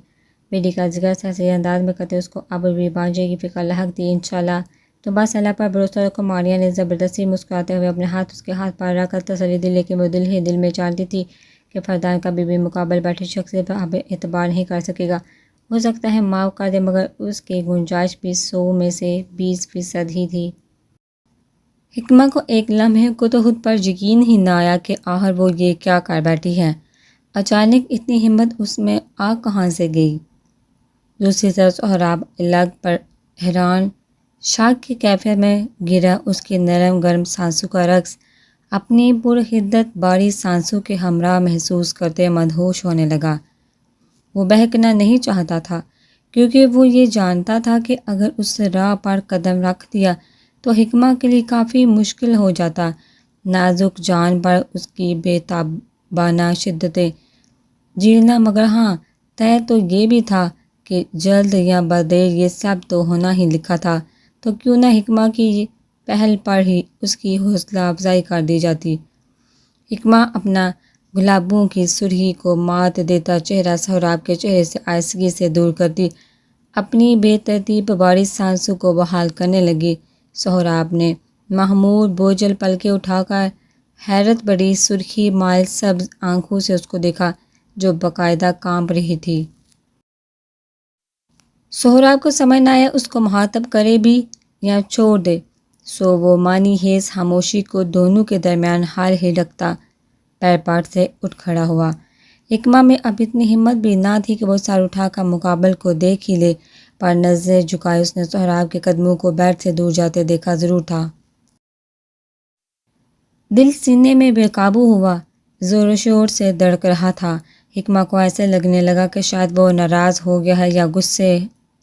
بیٹی کا ذکر سرسری انداز میں کرتے اس کو اب بھی بانجے کی فکر لحق تھی۔ انشاءاللہ تو بس اللہ پر بھروسہ رکھو۔ ماریا نے زبردستی مسکراتے ہوئے اپنے ہاتھ اس کے ہاتھ پر رکھ کر تسلی دی، لیکن وہ دل ہی دل میں جانتی تھی کہ فردان کبھی بھی مقابل بیٹھے شخصیت پر اب اعتبار نہیں کر سکے گا۔ ہو سکتا ہے معاف کر دے، مگر اس کی گنجائش بھی 100 میں سے 20% ہی تھی۔ حکمہ کو ایک لمحے کو تو خود پر یقین ہی نہ آیا کہ آخر وہ یہ کیا کر بیٹھی ہے۔ اچانک اتنی ہمت اس میں آ کہاں سے گئی؟ دوسری طرف سہراب الگ پر حیران شاک کی کیفیت میں گرا۔ اس کی نرم گرم سانسوں کا رقص اپنی پرحدت باری سانسوں کے ہمراہ محسوس کرتے مدہوش ہونے لگا۔ وہ بہکنا نہیں چاہتا تھا، کیونکہ وہ یہ جانتا تھا کہ اگر اس راہ پر قدم رکھ دیا تو حکمہ کے لیے کافی مشکل ہو جاتا۔ نازک جان پر اس کی بے تابانہ شدتیں جھیلنا، مگر ہاں طے تو یہ بھی تھا کہ جلد یا بدیر یہ سب تو ہونا ہی لکھا تھا، تو کیوں نہ حکمہ کی پہل پر ہی اس کی حوصلہ افزائی کر دی جاتی۔ حکمہ اپنا گلابوں کی سرخی کو مات دیتا چہرہ سہراب کے چہرے سے آہستگی سے دور کرتی اپنی بے ترتیب باری سانسوں کو بحال کرنے لگی۔ سہراب نے محمور بوجھل پلکیں اٹھا کر حیرت بڑی سرخی مائل سبز آنکھوں سے اس کو دیکھا، جو باقاعدہ کانپ رہی تھی۔ سہراب کو سمجھ نہ آیا اس کو مخاطب کرے بھی یا چھوڑ دے، سو وہ معنی خیز خاموشی کو دونوں کے درمیان حال ہی رکھتا پیر پاٹ سے اٹھ کھڑا ہوا۔ حکمہ میں اب اتنی ہمت بھی نہ تھی کہ وہ سر اٹھا کر مقابل کو دیکھ ہی لے، پر نظریں جھکائے اس نے سہراب کے قدموں کو بیٹھ سے دور جاتے دیکھا ضرور تھا۔ دل سینے میں بے قابو ہوا، زور و شور سے دھڑک رہا تھا۔ حکمہ کو ایسے لگنے لگا کہ شاید وہ ناراض ہو گیا ہے یا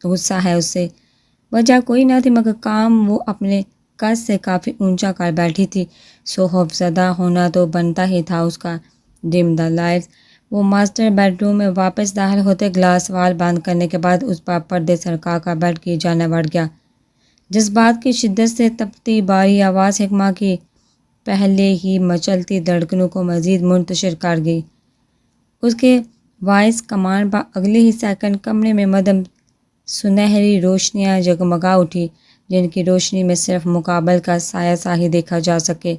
غصہ ہے اس سے۔ وجہ کوئی نہ تھی، مگر کام وہ اپنے قد سے کافی اونچا کر بیٹھی تھی، سو خوفزدہ ہونا تو بنتا ہی تھا اس کا۔ Dim the lights. وہ ماسٹر بیڈ روم میں واپس داخل ہوتے گلاس وال بند کرنے کے بعد اس پر پردے سرکا کر بیڈ کی جانب بڑھ گیا۔ جذبات کی شدت سے تپتی باری آواز حکمہ کی پہلے ہی مچلتی دھڑکنوں کو مزید منتشر کر گئی۔ اس کے وائس کمانڈ پر اگلے ہی سیکنڈ کمرے میں مدھم سنہری روشنیاں جگمگا اٹھی، جن کی روشنی میں صرف مقابل کا سایہ سا ہی دیکھا جا سکے۔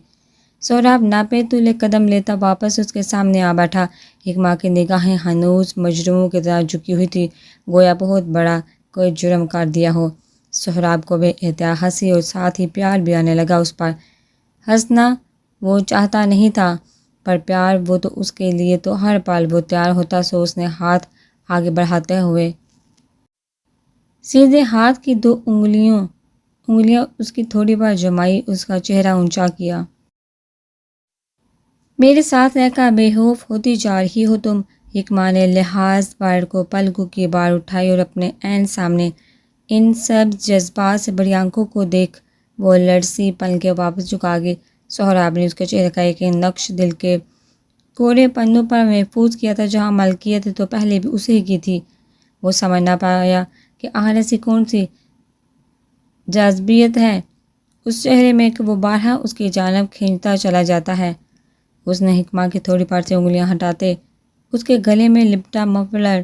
سہراب ناپے تلے قدم لیتا واپس اس کے سامنے آ بیٹھا۔ حکمہ کی نگاہیں ہنوز مجرموں کی طرح جھکی ہوئی تھی، گویا بہت بڑا کوئی جرم کر دیا ہو۔ سہراب کو بے احتیاط ہنسی اور ساتھ ہی پیار بھی آنے لگا اس پر۔ ہنسنا وہ چاہتا نہیں تھا، پر پیار وہ تو اس کے لیے تو ہر پل وہ تیار ہوتا، سو اس نے ہاتھ آگے بڑھاتے ہوئے سیدھے ہاتھ کی 2 انگلیاں اس کی تھوڑی پر جمائی، اس کا چہرہ اونچا کیا۔ میرے ساتھ رہ کر بے خوف ہوتی جا رہی ہو تم، حکمہ نے لحاظ پر کو پلکوں کی بار اٹھائی اور اپنے عین سامنے ان سب جذبات سے بڑی آنکھوں کو دیکھ وہ لرزی پلکیں واپس جھکا گئی۔ سہراب نے اس کے چہرے کا ایک نقش دل کے کوڑے پنوں پر محفوظ کیا تھا جہاں ملکیت تو پہلے بھی اسی کی تھی۔ وہ سمجھ نہ پایا کہ آخر ایسی کون سی جاذبیت ہے اس چہرے میں کہ وہ بارہا اس کی جانب کھینچتا چلا جاتا ہے۔ اس نے حکمہ کی تھوڑی پار سے انگلیاں ہٹاتے اس کے گلے میں لپٹا مفلر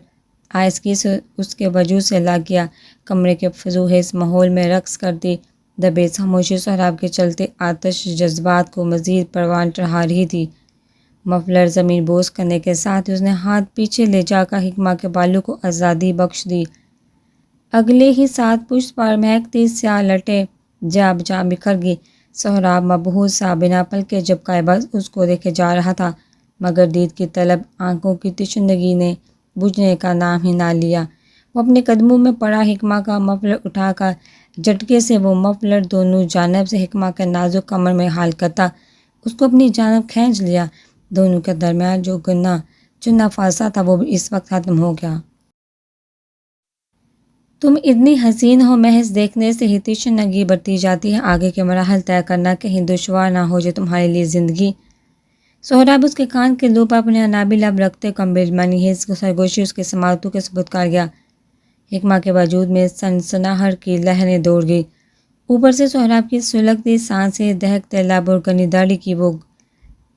آہستگی سے اس کے وجود سے لگ گیا۔ کمرے کے فضوحس ماحول میں رقص کرتی دبے خاموشی سہراب کے چلتے آتش جذبات کو مزید پروان چڑھا رہی تھی۔ مفلر زمین بوس کرنے کے ساتھ اس نے ہاتھ پیچھے لے جا کر حکمہ کے بالوں کو آزادی بخش دی۔ اگلے ہی ساتھ پشت پر مہکتی سیاہ لٹیں جا بجا بکھر گئی۔ سہراب مبہوت سا بنا پلکے جھپکائے بس اس کو دیکھے جا رہا تھا، مگر دید کی طلب آنکھوں کی تشنگی نے بجھنے کا نام ہی نہ لیا۔ وہ اپنے قدموں میں پڑا حکمہ کا مفلر اٹھا کر جھٹکے سے وہ مفلر دونوں جانب سے حکمہ کے نازک کمر میں حال کرتا اس کو اپنی جانب کھینچ لیا۔ دونوں کے درمیان جو گنا چنا فاصلہ تھا وہ بھی اس وقت ختم ہو گیا۔ تم اتنی حسین ہو، محض دیکھنے سے ہی تشنگی بڑھتی جاتی ہے، آگے کے مراحل طے کرنا کہیں دشوار نہ ہو جائے تمہارے لیے زندگی۔ سہراب اس کے کان کے لوپ پر اپنے انابی لب رکھتے کمبل منی حس سرگوشی اس کے سماعتوں کے ثبوت کر گیا۔ حکمہ کے وجود میں سنسناہٹ کی لہریں دوڑ گئی۔ اوپر سے سہراب کی سلگتی سانسیں، دہکتے لب اور گھنی داڑھی کی وہ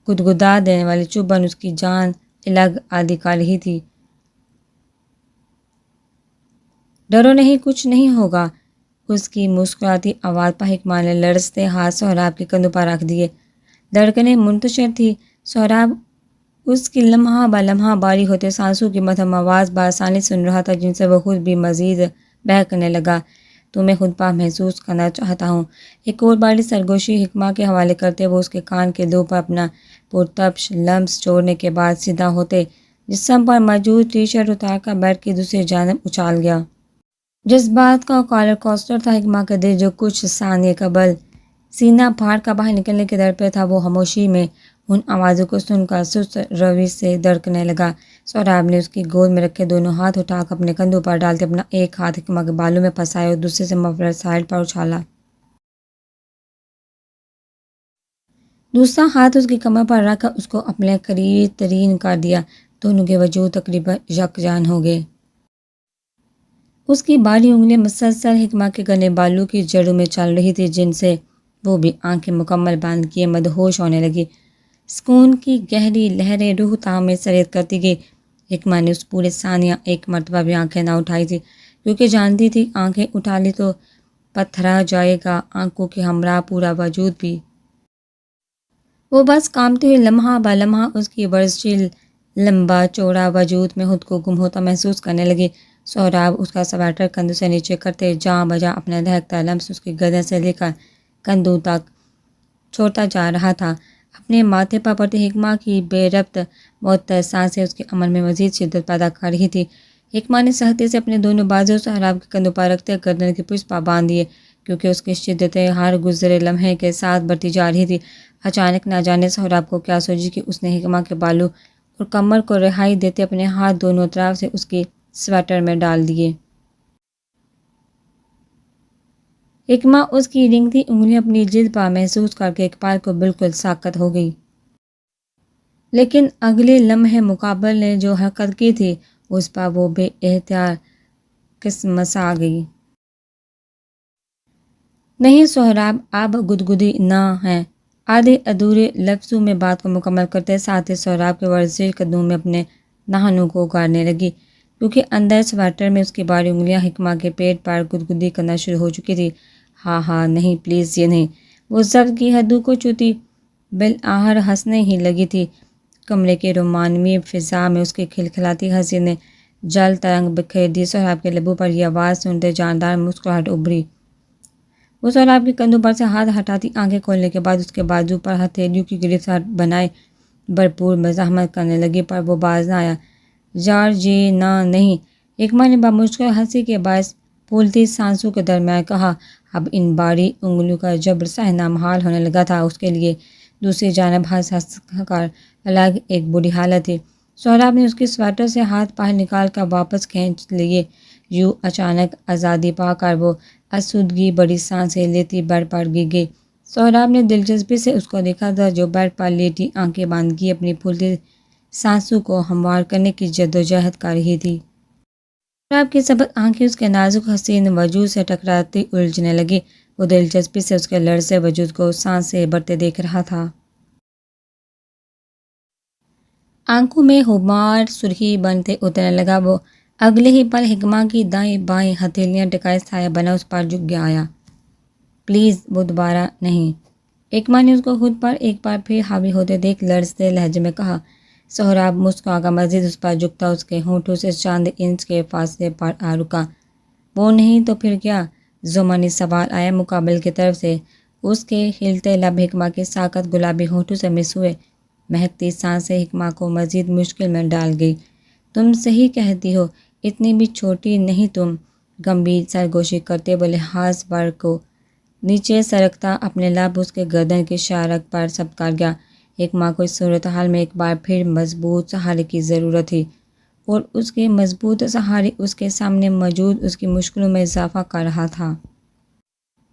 گدگدا دینے والی چبھن اس کی جان الگ عادی کر رہی تھی۔ ڈرو نہیں، کچھ نہیں ہوگا، اس کی مسکراتی آواز پر حکمہ نے لرزتے ہاتھ سہراب کے کندھوں پر رکھ دیے۔ دھڑکنیں منتشر تھی۔ سہراب اس کی لمحہ بہ لمحہ باری ہوتے سانسوں کی مدھم آواز بآسانی سن رہا تھا جن سے وہ خود بھی مزید بہکنے لگا۔ تمہیں خود پر محسوس کرنا چاہتا ہوں۔ ایک اور باری سرگوشی حکمہ کے حوالے کرتے وہ اس کے کان کے لوپ پر اپنا پرتپش لمس چھوڑنے کے بعد سیدھا ہوتے جسم پر موجود ٹی شرٹ اتار کر بیڈ کی دوسری جانب اچھال گیا۔ جذبات کا کالر کوسٹر تھا حکمہ کا دل جو کچھ ثانیے قبل سینہ پھاڑ کر باہر نکلنے کے در پہ تھا، وہ خاموشی میں ان آوازوں کو سن کر سست روی سے دھڑکنے لگا۔ سہراب نے اس کی گود میں رکھے دونوں ہاتھ اٹھا کر اپنے کندھوں پر ڈالتے اپنا ایک ہاتھ حکمہ کے بالوں میں پھنسایا اور دوسرے سے مفلر سائڈ پر اچھالا۔ دوسرا ہاتھ اس کی کمر پر رکھ کر اس کو اپنے قریب ترین کر دیا۔ دونوں کے وجود تقریباً یکجان ہو گئے۔ اس کی باری انگلیاں مسلسل حکمہ کے گھنے بالوں کی جڑوں میں چل رہی تھی جن سے وہ بھی آنکھیں مکمل بند کیے مدہوش ہونے لگی۔ سکون کی گہری لہریں روح تہم میں سریت کرتی گئی۔ حکمہ نے اس پورے ثانیہ ایک مرتبہ بھی آنکھیں نہ اٹھائی تھی کیونکہ جانتی تھی آنکھیں اٹھا لی تو پتھرا جائے گا، آنکھوں کے ہمراہ پورا وجود بھی۔ وہ بس کانپتے ہوئے لمحہ بہ لمحہ اس کی ورزشی لمبا چوڑا وجود میں خود کو گم ہوتا محسوس کرنے لگی۔ سہراب اس کا سویٹر کندھوں سے نیچے کرتے جاں بجا اپنا دہکتا لمس اس کی گردن سے لے کر کندھوں تک چھوڑتا جا رہا تھا۔ اپنے ماتھے پر پڑتی حکمہ کی بے ربط معطر سانسیں اس کے عمل میں مزید شدت پیدا کر رہی تھی۔ حکمہ نے سختی سے اپنے دونوں بازو سہراب کے کندھوں پر رکھتے گردن کی پشت پر باندھ دیے کیونکہ اس کی شدتیں ہر گزرے لمحے کے ساتھ بڑھتی جا رہی تھی۔ اچانک نہ جانے سہراب کو کیا سوچی کہ اس نے حکمہ کے بالوں اور کمر کو رہائی دیتے اپنے ہاتھ دونوں طرف سے اس کی سویٹر میں ڈال دیے۔ حکمہ اس کی رنگتی انگلیاں اپنی جلد پر محسوس کر کے ایک پال کو بالکل ساکت ہو گئی، لیکن اگلے لمحے مقابل نے جو حرکت کی تھی اس پر وہ بے اختیار کسمسا گئی۔ نہیں سہراب، اب گدگدی نہ ہے۔ آدھے ادھورے لفظوں میں بات کو مکمل کرتے ساتھ ہی سہراب کے ورزشی قدموں میں اپنے ناخنوں کو اگاڑنے لگی کیونکہ اندر سویٹر میں اس کی باری انگلیاں حکمہ کے پیٹ پر گدگدی کرنا شروع ہو چکی تھی۔ ہاں ہاں نہیں پلیز یہ نہیں، وہ ضبط کی حدوں کو چھوتی بالآخر ہنسنے ہی لگی تھی۔ کمرے کے رومانوی فضا میں اس کی کھلکھلاتی ہنسی نے جل ترنگ بکھیر دی۔ سہراب کے لبوں پر یہ آواز سنتے جاندار مسکراہٹ ابھری۔ وہ سہراب کے کندھوں پر سے ہاتھ ہٹاتی آنکھیں کھولنے کے بعد اس کے بازو پر ہتھیلیوں کی گرفت بنائے بھرپور مزاحمت کرنے لگی پر وہ باز نہ آیا۔ یار جی نہ نہیں، حکمہ نے بامشکل ہنسی کے باعث پھولتی سانسوں کے درمیان کہا۔ اب ان باری انگلیوں کا جبر سہنا محال ہونے لگا تھا اس کے لیے۔ دوسری جانب ہنس ہنس کر الگ ایک بری حالت تھی۔ سہراب نے اس کی سویٹر سے ہاتھ باہر نکال کر واپس کھینچ لیے۔ یوں اچانک آزادی پا کر وہ آسودگی بڑی سانسیں لیتی بیڈ پر گر گئی۔ سہراب نے دلچسپی سے اس کو دیکھا تھا، جو بیڈ پر لیٹی آنکھیں بند کیے اپنی پھولتی سانسوں کو ہموار کرنے کی جدوجہد کر رہی تھی۔ سہراب کی سبز آنکھیں اس کے نازک حسین وجود سے ٹکراتی الجھنے لگی۔ وہ دلچسپی سے اس کے لرزے وجود کو سانس سے بھرتے دیکھ رہا تھا۔ آنکھوں میں غبار سرخی بنتے اترنے لگا۔ وہ اگلے ہی پل حکمہ کی دائیں بائیں ہتھیلیاں ٹکائے سایہ بنا اس پر جھک آیا۔ پلیز، وہ دوبارہ نہیں۔ حکمہ نے اس کو خود پر ایک بار پھر حاوی ہوتے دیکھ لرزتے لہجے میں کہا۔ سہراب مسکرا کر مزید اس پر جھکتا اس کے ہونٹوں سے چند انچ کے فاصلے پر آ رکا۔ وہ نہیں تو پھر کیا؟ ضمنی سوال آیا مقابل کی طرف سے۔ اس کے ہلتے لب حکمہ کے ساکت گلابی ہونٹوں سے مس ہوئے۔ مہکتی سانسیں حکمہ کو مزید مشکل میں ڈال گئی۔ تم صحیح کہتی ہو، اتنی بھی چھوٹی نہیں تم، گمبھیر سرگوشی کرتے وہ لحاظ بر کو نیچے سرکتا اپنے لب اس کے گردن کی شارک پر سبت کر گیا۔ حکمہ کو اس صورتحال میں ایک بار پھر مضبوط سہارے کی ضرورت تھی، اور اس کے مضبوط سہارے اس کے سامنے موجود اس کی مشکلوں میں اضافہ کر رہا تھا۔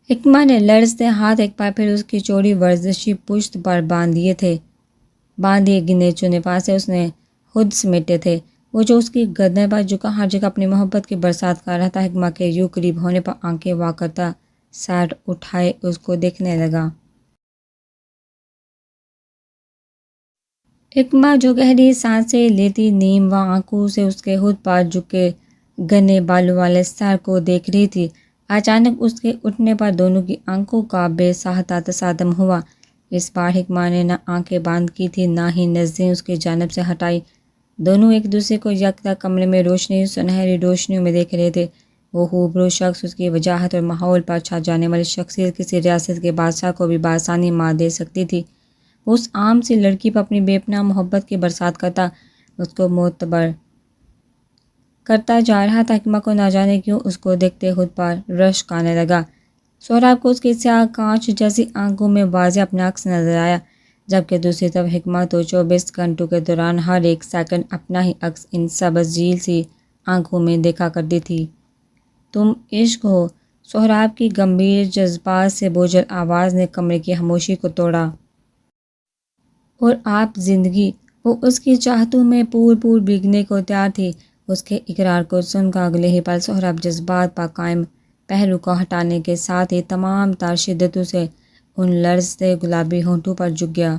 حکمہ نے لرزتے ہاتھ ایک بار پھر اس کی چوڑی ورزشی پشت پر باندھ لیے تھے۔ باندھے گنے چنے پاسے اس نے خود سمیٹے تھے۔ وہ جو اس کی گردن پر جھکا ہر جگہ اپنی محبت کی برسات کر رہا تھا، حکمہ کے یوں قریب ہونے پر آنکھیں وا کرتا سر اٹھائے اس کو دیکھنے لگا۔ حکمہ جو گہری سانسیں لیتی نیم وا آنکھوں سے اس کے خود پر جھکے گھنے بالوں والے سر کو دیکھ رہی تھی۔ اچانک اس کے اٹھنے پر دونوں کی آنکھوں کا بے ساختہ تصادم ہوا۔ اس بار حکمہ نے نہ آنکھیں بند کی تھی، نہ ہی نظریں اس کی جانب سے ہٹائی۔ دونوں ایک دوسرے کو یکتا کمرے میں روشنی سنہری روشنیوں میں دیکھ رہے تھے۔ وہ خوبرو شخص، اس کی وجاہت اور ماحول پر چھا جانے والی شخصیت کسی ریاست کے بادشاہ کو بھی بآسانی مار دے سکتی تھی۔ وہ اس عام سی لڑکی پر اپنی بے پناہ محبت کی برسات کرتا، اس کو معتبر کرتا جا رہا تھا۔ حکمہ کو نہ جانے کیوں اس کو دیکھتے خود پر رشک آنے لگا۔ سہراب کو اس کی سیاہ کانچ جیسی آنکھوں میں واضح اپنا عکس نظر آیا، جبکہ دوسری طرف حکمہ تو 24 گھنٹوں کے دوران ہر ایک سیکنڈ اپنا ہی عکس ان سبز جھیل سی آنکھوں میں دیکھا کرتی تھی۔ تم عشق ہو، سہراب کی گمبھیر جذبات سے بوجھل آواز نے کمرے کی خاموشی کو توڑا۔ اور آپ زندگی؟ وہ اس کی چاہتوں میں پور بھیگنے کو تیار تھی۔ اس کے اقرار کو سن کر اگلے ہی پل سہراب جذبات پر قائم پہلو کو ہٹانے کے ساتھ ہی تمام تر شدتوں سے ان لرزتے گلابی ہونٹوں پر جھک گیا۔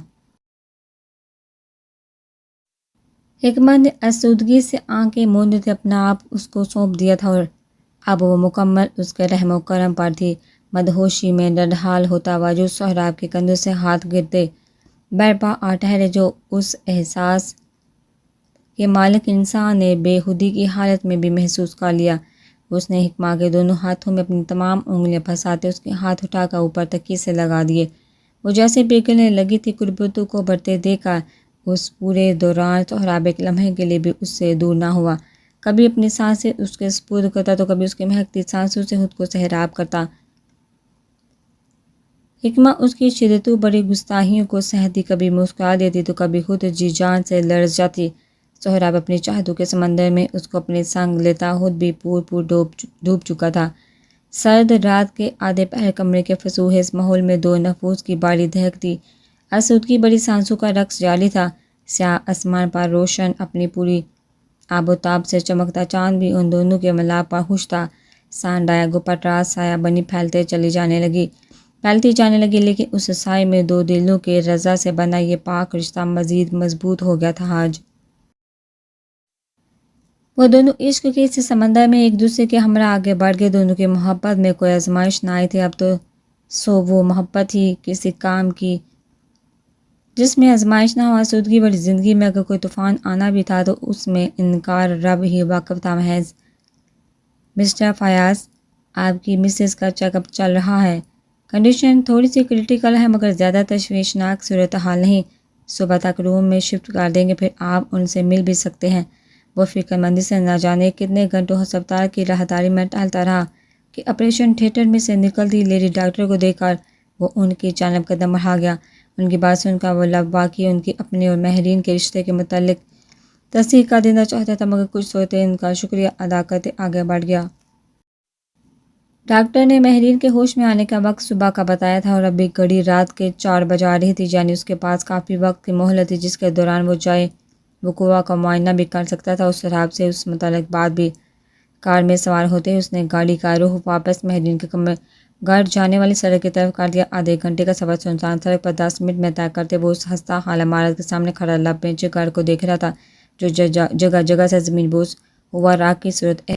حکمہ نے آسودگی سے آنکھیں موندے اپنا آپ اس کو سونپ دیا تھا، اور اب وہ مکمل اس کے رحم و کرم پر تھی۔ مدہوشی میں نڈھال ہوتا وجود سہراب کے کندھوں سے ہاتھ گرتے بیڈ پر آ ٹھہرے، جو اس احساس کے مالک انسان نے بے خودی کی حالت میں بھی محسوس کر لیا۔ اس نے حکمہ کے دونوں ہاتھوں میں اپنی تمام انگلیاں پھنساتے اس کے ہاتھ اٹھا کر اوپر تکیے سے لگا دیے۔ وہ جیسے پگھلنے لگی تھی، قربتوں کو بڑھتے دیکھ کر اس پورے دوران سہراب ایک لمحے کے لیے بھی اس سے دور نہ ہوا۔ کبھی اپنی سانسیں اس کے سپرد کرتا تو کبھی اس کی مہکتی سانسوں سے خود کو سیراب کرتا۔ حکمہ اس کی شدتوں بڑی گستاخیوں کو سہتی، کبھی مسکرا دیتی تو کبھی خود جی جان سے لرز جاتی۔ سہراب اپنی چاہتوں کے سمندر میں اس کو اپنے سنگ لیتا خود بھی پور ڈوب چکا تھا۔ سرد رات کے آدھے پہر کمرے کے فسوس ماحول میں دو نفوس کی باری دہکتی آسودگی بڑی سانسوں کا رقص جاری تھا۔ سیاہ آسمان پر روشن اپنی پوری آب و تاب سے چمکتا چاند بھی ان دونوں کے ملاپ پر خوش تھا۔ سانڈایا گپٹ سایہ بنی پھیلتی جانے لگی، لیکن اس سائے میں دو دلوں کے رضا سے بنا یہ پاک رشتہ مزید مضبوط ہو گیا تھا۔ آج وہ دونوں عشق کے اس سمندر میں ایک دوسرے کے ہمراہ آگے بڑھ گئے۔ دونوں کی محبت میں کوئی آزمائش نہ آئی تھی، اب تو سو وہ محبت ہی کسی کام کی جس میں آزمائش نہ ہو۔ آسودگی بڑی زندگی میں اگر کوئی طوفان آنا بھی تھا تو اس میں انکار رب ہی واقف تھا محض۔ مسٹر فیاض، آپ کی مسز کا چیک اپ چل رہا ہے۔ کنڈیشن تھوڑی سی کرٹیکل ہے، مگر زیادہ تشویشناک صورتحال نہیں۔ صبح تک روم میں شفٹ کر دیں گے، پھر آپ ان سے مل بھی سکتے ہیں۔ وہ فکر مندی سے نہ جانے کتنے گھنٹوں ہسپتال کی راہداری میں ٹہلتا رہا کہ آپریشن تھیٹر میں سے نکلتی لیڈی ڈاکٹر کو دیکھ کر وہ ان کی جانب قدم بڑھا گیا۔ ان کی بات سن کر وہ لب واقعی ان کی اپنے اور ماہرین کے رشتے کے متعلق تصدیق کا دینا چاہتا تھا مگر کچھ سوچتے ان کا شکریہ ادا کرتے آگے بڑھ گیا۔ ڈاکٹر نے مہرین کے ہوش میں آنے کا وقت صبح کا بتایا تھا اور ابھی گھڑی رات کے 4 بجا رہی تھی، یعنی اس کے پاس کافی وقت کی مہلت تھی جس کے دوران وہ جائے وقوع کا معائنہ بھی کر سکتا تھا۔ اس رات سے اس متعلق بات بھی کار میں سوار ہوتے ہی اس نے گاڑی کا رخ واپس مہرین کے کمرے گھر جانے والی سڑک کی طرف کر دیا۔ آدھے گھنٹے کا سفر سنسان سڑک پر 10 منٹ میں طے کرتے وہ اس ہستہ حال عمارت کے سامنے کھڑا لب پینچے گھر کو دیکھ رہا تھا جو جگہ جگہ سے زمین بوس ہوا راک کی صورت ہے۔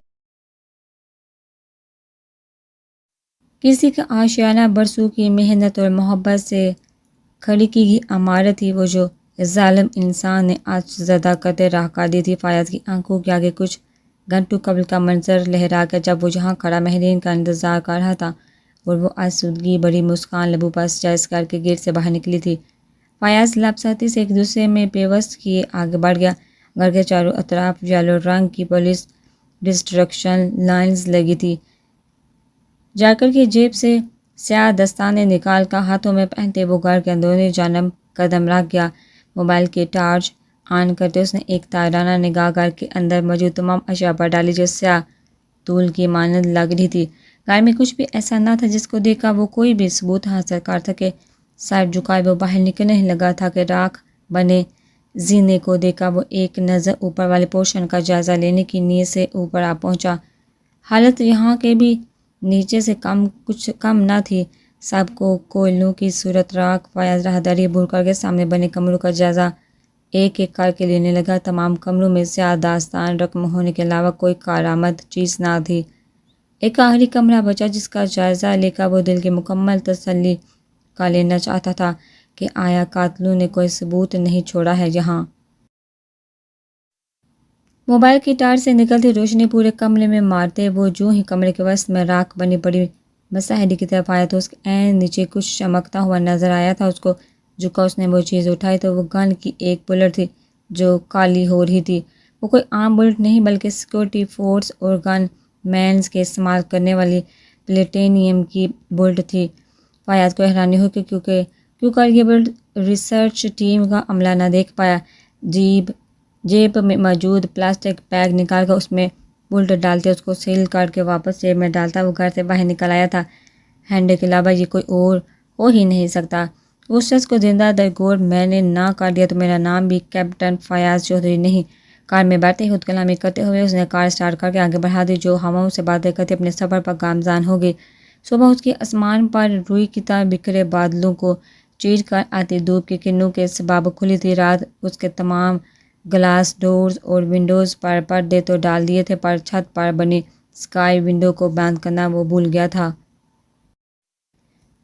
کسی کا آشیانہ برسوں کی محنت اور محبت سے کھڑی کی گئی عمارت تھی وہ جو ظالم انسان نے آج زدہ کرتے راہ کر دی تھی۔ فیاض کی آنکھوں کے آگے کچھ گھنٹوں قبل کا منظر لہرا گیا جب وہ جہاں کھڑا مہرین کا انتظار کر رہا تھا اور وہ آسودگی بڑی مسکان لبوں پر جائز کر کے گیٹ سے باہر نکلی تھی۔ فیاض لبساتی سے ایک دوسرے میں پیوست کیے آگے بڑھ گیا۔ گھر کے چاروں اطراف یلو رنگ کی پولیس ڈسٹرکشن لائنز لگی تھی۔ جیکٹ کی جیب سے سیاہ دستانے نکال کر ہاتھوں میں پہنتے وہ گھر کے اندرونی جانب قدم رکھ گیا۔ موبائل کی ٹارچ آن کرتے اس نے ایک تائرانہ نگاہ گھر کے اندر موجود تمام اشیاء پر ڈالی جو سیاہ طول کی مانند لگ رہی تھی۔ گھر میں کچھ بھی ایسا نہ تھا جس کو دیکھ کر وہ کوئی بھی ثبوت حاصل کر سکے۔ سر جھکائے وہ باہر نکلنے لگا تھا کہ راکھ بنے زینے کو دیکھ کر وہ ایک نظر اوپر والے پورشن کا جائزہ لینے کی نیت سے اوپر آ پہنچا۔ حالت یہاں کے بھی نیچے سے کچھ کم نہ تھی۔ سب کو کوئلوں کی صورت راکھ فیاض راہداری بھول کر کے سامنے بنے کمروں کا جائزہ ایک ایک کر کے لینے لگا۔ تمام کمروں میں سیاہ داستان رقم ہونے کے علاوہ کوئی کارآمد چیز نہ تھی۔ ایک آخری کمرہ بچا جس کا جائزہ لے کر وہ دل کی مکمل تسلی کا لینا چاہتا تھا کہ آیا قاتلوں نے کوئی ثبوت نہیں چھوڑا ہے یہاں۔ موبائل کی ٹارچ سے نکلتی روشنی پورے کمرے میں مارتے وہ جو ہی کمرے کے وسط میں راکھ بنی پڑی مساحری کی طرف آیا تو اس کے عین نیچے کچھ چمکتا ہوا نظر آیا تھا۔ اس کو جھکا اس نے وہ چیز اٹھائی تو وہ گن کی ایک بلٹ تھی جو کالی ہو رہی تھی۔ وہ کوئی عام بلٹ نہیں بلکہ سیکورٹی فورس اور گن مینز کے استعمال کرنے والی پلیٹینیم کی بلٹ تھی۔ فیاض کو حیرانی ہوئی کہ کیوں کر یہ بلٹ ریسرچ ٹیم کا عملہ نہ دیکھ پایا۔ جیب میں موجود پلاسٹک بیگ نکال کر اس میں بلٹ ڈالتے اس کو سیل کر کے واپس جیب میں ڈالتا وہ گھر سے باہر نکل آیا تھا۔ ہینڈے کے علاوہ یہ کوئی اور ہو ہی نہیں سکتا۔ اس شخص کو زندہ درگور میں نے نہ کر دیا تو میرا نام بھی کیپٹن فیاض چودھری نہیں۔ کار میں بیٹھتے ہی خود کلامی کرتے ہوئے اس نے کار سٹارٹ کر کے آگے بڑھا دی جو ہواؤں سے باتیں کرتے اپنے سفر پر گامزن ہو گئی۔ صبح اس کی آسمان پر روئی کی طرح بکھرے بادلوں کو چیر کر آتی دھوپ کی کرنوں کے سبب کھلی تھی۔ رات اس کے تمام گلاس ڈورز اور ونڈوز پر پردے تو ڈال دیے تھے پر چھت پر بنی اسکائی ونڈو کو بند کرنا وہ بھول گیا تھا۔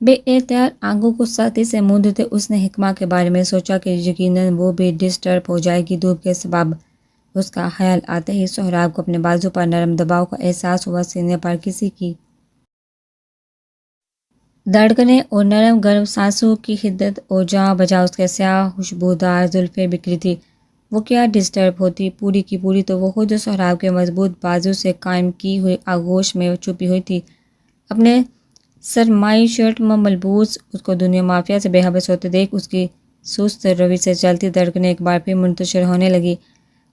بے اختیار آنکھوں کو سختی سے موندتے اس نے حکمہ کے بارے میں سوچا کہ یقیناً وہ بھی ڈسٹرب ہو جائے گی دھوپ کے سبب۔ اس کا خیال آتے ہی سہراب کو اپنے بازو پر نرم دباؤ کا احساس ہوا۔ سینے پر کسی کی دھڑکنیں اور نرم گرم سانسوں کی حدت اور جہاں بجا اس کے سیاہ خوشبودار زلفیں بکھری تھی۔ وہ کیا ڈسٹرب ہوتی؟ پوری کی پوری تو وہ خود سہراب کے مضبوط بازو سے قائم کی ہوئی آغوش میں چھپی ہوئی تھی۔ اپنے سرمائی شرٹ میں ملبوس اس کو دنیا مافیا سے بے حوث ہوتے دیکھ اس کی سست روی سے چلتی دھڑکنیں ایک بار پھر منتشر ہونے لگی۔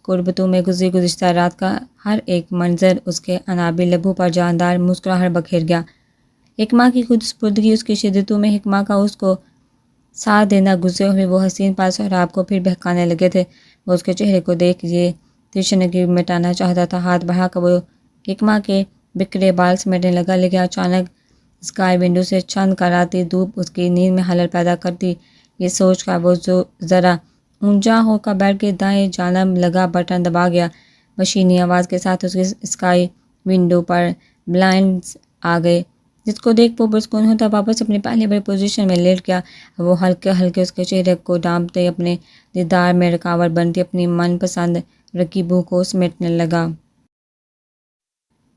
قربتوں میں گزری گزشتہ رات کا ہر ایک منظر اس کے انابی لبوں پر جاندار مسکراہٹ بکھیر گیا۔ حکمہ کی خود سپردگی اس کی شدتوں میں حکمہ کا اس کو ساتھ دینا گزرے ہوئے وہ حسین پال سہراب کو پھر بہکانے لگے تھے۔ وہ اس کے چہرے کو دیکھ یہ تشنگی مٹانا چاہتا تھا۔ ہاتھ بڑھا کر وہ حکمہ کے بکھرے بال سمیٹنے لگا لیکن اچانک اسکائی ونڈو سے چھن کر آتی دھوپ اس کی نیند میں خلل پیدا کرتی۔ یہ سوچ کر وہ ذرا اونچا ہو کر بیٹھ کے دائیں جانب لگا بٹن دبا گیا۔ مشینی آواز کے ساتھ اس کی اسکائی ونڈو پر بلائنڈز آ گئے جس کو دیکھ وہ پرسکون ہوتا واپس اپنی پہلی بڑی پوزیشن میں لیٹ گیا۔ وہ ہلکے ہلکے اس کے چہرے کو ڈھانپتے اپنے دیدار میں رکاوٹ بنتی اپنی من پسند رکیبوں کو سمیٹنے لگا۔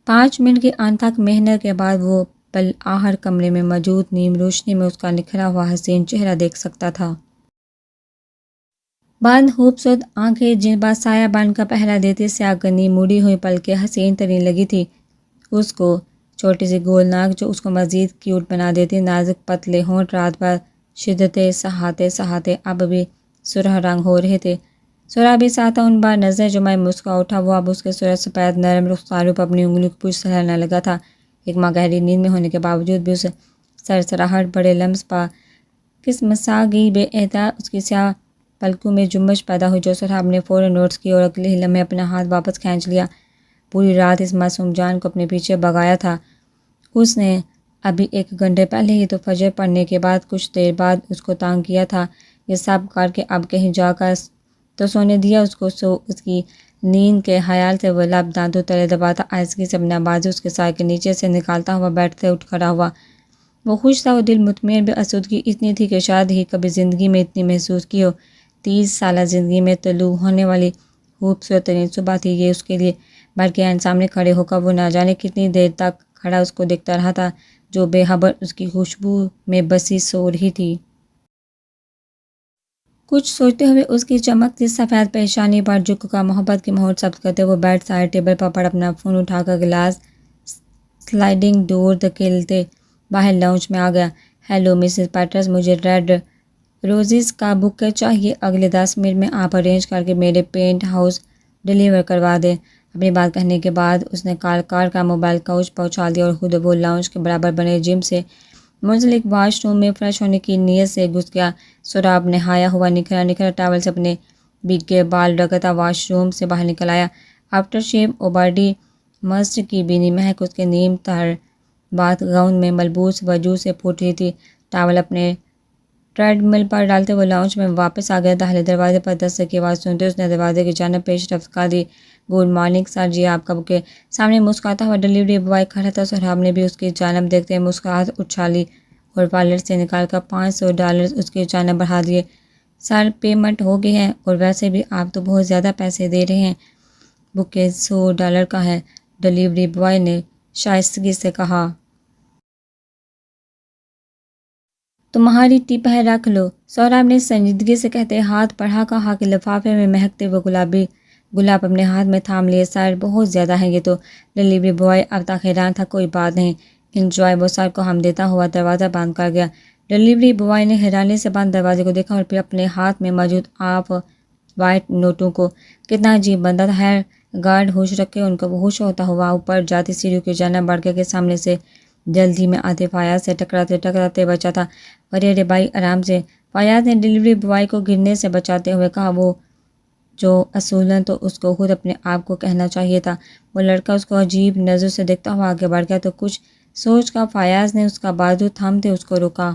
5 منٹ کی انتھک محنت کے بعد وہ بالآخر کمرے میں موجود نیم روشنی میں اس کا نکھرا ہوا حسین چہرہ دیکھ سکتا تھا۔ بند خوبصورت آنکھیں جن پر سایہ بن کر پہرا دیتی سیاہ گنی مڑی ہوئی پلکیں حسین ترین لگی تھی۔ اس کو چھوٹی سی گول ناک جو اس کو مزید کیوٹ بنا دیتی۔ نازک پتلے ہونٹ رات بھر شدتیں سہاتے اب بھی سرخ رنگ ہو رہے تھے۔ سہراب بھی ساتھ ان بار نظر جمائے مسکا اٹھا. وہ اب اس کے صورت سفید نرم رخساروں پر اپنی انگلیوں کو پوچھ سہلنے لگا تھا. حکمہ گہری نیند میں ہونے کے باوجود بھی اسے سرسراہٹ بڑے لمس پا قسمسا گئی. بے احتیاط اس کی سیاہ پلکوں میں جنبش پیدا ہوئی جو سہراب نے فوراً نوٹس کی اور اگلے ہی لمحے اپنا ہاتھ واپس کھینچ لیا. پوری رات اس معصوم جان کو اپنے پیچھے بھگایا تھا اس نے. ابھی 1 گھنٹے پہلے ہی تو فجر پڑھنے کے بعد کچھ دیر بعد اس کو تانگ کیا تھا. یہ سب کر کے اب کہیں جا کر تو سونے دیا اس کو. سو اس کی نیند کے خیال سے وہ لب دانتوں تلے دباتا آہستگی سے اپنا بازو اس کے سائے کے نیچے سے نکالتا ہوا بیٹھ سے اٹھ کھڑا ہوا. وہ خوش تھا. وہ دل مطمئن بے آسودگی اتنی تھی کہ شاید ہی کبھی زندگی میں اتنی محسوس کی ہو. 30 سالہ زندگی میں طلوع ہونے والی خوبصورت ترین صبح تھی یہ اس کے لیے. بلکہ سامنے کھڑے ہو کر وہ نہ جانے کتنی دیر تک کھڑا اس کو دیکھتا رہا تھا جو بے خبر اس کی خوشبو میں بسی سو رہی تھی. کچھ سوچتے ہوئے اس کی چمکتی سفید پیشانی پر جھک کر محبت کی مہر ثبت کرتے وہ بیٹھ سائڈ ٹیبل پر پڑ اپنا فون اٹھا کر گلاس سلائڈنگ ڈور دھکیلتے باہر لاؤنج میں آ گیا. ہیلو مسز پیٹرس, مجھے ریڈ روزز کا بکے چاہیے. اگلے 10 منٹ میں آپ ارینج کر کے میرے پینٹ ہاؤس ڈیلیور کروا دیں. اپنی بات کہنے کے بعد اس نے کار کا موبائل کوچ پہنچا دیا اور خود وہ لاؤنج کے برابر بنے جم سے منسلک واش روم میں فریش ہونے کی نیت سے گھس گیا. سہراب نہایا ہوا نکھرا ٹاول سے اپنے بھیگے بال رگڑتا واش روم سے باہر نکل آیا. آفٹر شیو اور باڈی مسٹ کی بھینی مہک اس کے نیم تہر باتھ گاؤن میں ملبوس وجود سے پھوٹ رہی تھی. ٹاول اپنے ٹریڈ مل پر ڈالتے ہوئے لاؤنج میں واپس آ گیا. داخلے دروازے پر دستک کی آواز سنتے اس نے دروازے کی جانب پیش رفت کر دی. گڈ مارننگ سر جی, آپ کا بکے. سامنے مسکراتا ہوا ڈیلیوری بوائے کھڑا تھا. سہراب نے بھی اس کی جانب دیکھتے مسکراہٹ اچھالی اور والٹ سے نکال کر $500 اس کی جانب بڑھا دیے. سر پیمنٹ ہو گئی ہے اور ویسے بھی آپ تو بہت زیادہ پیسے دے رہے ہیں. بکے $100 کا ہے, ڈیلیوری بوائے نے شائستگی سے کہا. تمہاری ٹپ ہے, رکھ لو, سہراب نے سنجیدگی سے کہتے ہاتھ بڑھا کہا کہ لفافے میں مہکتے وہ گلابی گلاب اپنے ہاتھ میں تھام لیے. سر بہت زیادہ ہیں یہ تو. ڈیلیوری بوائے اب تک حیران تھا. کوئی بات نہیں, انجوائے. وہ سر کو ہم دیتا ہوا دروازہ بند کر گیا. ڈیلیوری بوائے نے حیرانی سے بند دروازے کو دیکھا اور پھر اپنے ہاتھ میں موجود آف وائٹ نوٹوں کو. کتنا عجیب بندہ تھا. خیر گارڈ ہوش رکھے. ان کو ہوش ہوتا ہوا اوپر جاتی سیڑھیوں کی جانب بڑھ کے سامنے سے جلدی میں آتے فیاض سے ٹکراتے بچا تھا. ارے بھائی آرام سے, فیاض نے ڈیلیوری بوائے کو گرنے سے بچاتے ہوئے کہا. وہ جو اصولاً تو اس کو خود اپنے آپ کو کہنا چاہیے تھا. وہ لڑکا اس کو عجیب نظر سے دیکھتا ہوا آگے بڑھ گیا تو کچھ سوچ کر فیاض نے اس کا بازو تھامتے اس کو روکا.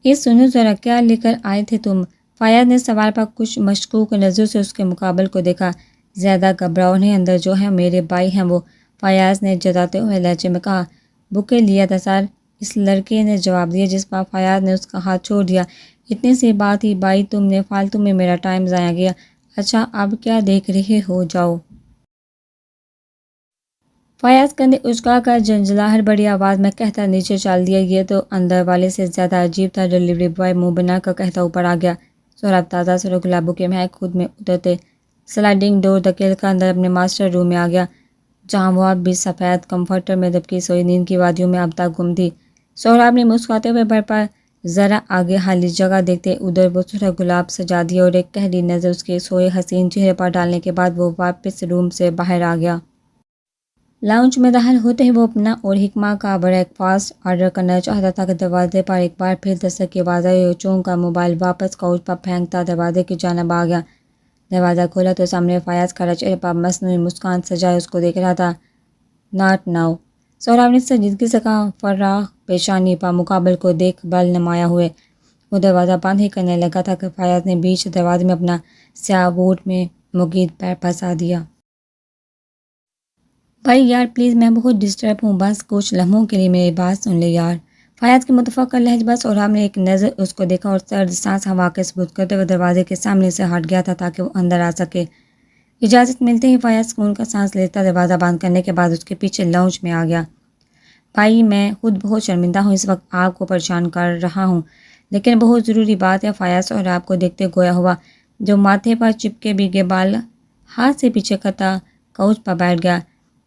یہ سنو ذرا, کیا لے کر آئے تھے تم؟ فیاض نے سوال پر کچھ مشکوک نظر سے اس کے مقابل کو دیکھا. زیادہ گھبراؤ نہیں, اندر جو ہے میرے بھائی ہیں وہ, فیاض نے جتاتے ہوئے لہجے میں کہا. بکے لیا تھا سر, اس لڑکے نے جواب دیا جس پر فیاض نے اس کا ہاتھ چھوڑ دیا. اتنی سی بات ہی بھائی, تم نے فالتو میں میرا ٹائم ضائع کیا. اچھا اب کیا دیکھ رہے ہو, جاؤ. فیاض کندھے اچکا کر جھنجھلاہٹ بڑی آواز میں کہتا نیچے چل دیا. یہ تو اندر والے سے زیادہ عجیب تھا. ڈیلیوری بوائے منہ بنا کر کہتا اوپر آ گیا. سہراب تازہ سر گلابوں کے مہک خود میں اترتے سلائڈنگ ڈور دھکیل کر اندر اپنے ماسٹر روم میں آ گیا جہاں وہ اب بھی سفید کمفرٹر میں دبکی سوئی نیند کی وادیوں میں اب تک گم تھی. سہراب نے مسکراتے ہوئے بر پر ذرا آگے خالی جگہ دیکھتے ادھر وہ سرخ گلاب سجا دیا اور ایک گہری نظر اس کے سوئے حسین چہرے پر ڈالنے کے بعد وہ واپس روم سے باہر آ گیا. لاؤنج میں داخل ہوتے ہی وہ اپنا اور حکمہ کا بریک فاسٹ آرڈر کرنا چاہتا تھا کہ دروازے پر ایک بار پھر دستک کی آواز آئی اور چونک کر موبائل واپس کوچ پر پھینکتا دروازے کی جانب آ گیا. دروازہ کھولا تو سامنے فیاض کھڑا چہرے پر مصنوعی مسکان سجائے اس کو دیکھ رہا تھا. ناٹ ناؤ, سہراب نے سنجیدگی سے کہا. فراخ پیشانی پر مقابل کو دیکھ بل نمایاں ہوئے. وہ دروازہ بند ہی کرنے لگا تھا کہ فیاض نے بیچ دروازے میں اپنا سیاہ بوٹ میں مقید پیر پھنسا دیا. بھائی یار پلیز, میں بہت ڈسٹرب ہوں, بس کچھ لمحوں کے لیے میری بات سن لے یار. فیاض کے متفقہ لہجے پر سہراب نے ایک نظر اس کو دیکھا اور سرد سانس ہوا کے ثبوت کرتے ہوئے دروازے کے سامنے سے ہٹ گیا تھا تاکہ وہ اندر آ سکے. اجازت ملتے ہی فیاض سکون کا سانس لیتا دروازہ بند کرنے کے بعد اس کے پیچھے لاؤنج میں آ گیا. بھائی میں خود بہت شرمندہ ہوں اس وقت آپ کو پریشان کر رہا ہوں, لیکن بہت ضروری بات ہے. فیاض سہراب کو دیکھتے گویا ہوا جو ماتھے پر چپکے بھیگے بال ہاتھ سے پیچھے کرتا کوچ پر بیٹھ گیا.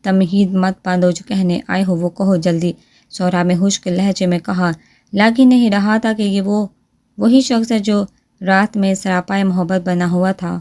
تمہید مت باندھو, جو کہنے آئے ہو وہ کہو جلدی, سہراب نے خشک لہجے میں کہا. لگ ہی نہیں رہا تھا کہ یہ وہی شخص ہے جو رات میں سراپائے محبت بنا ہوا تھا.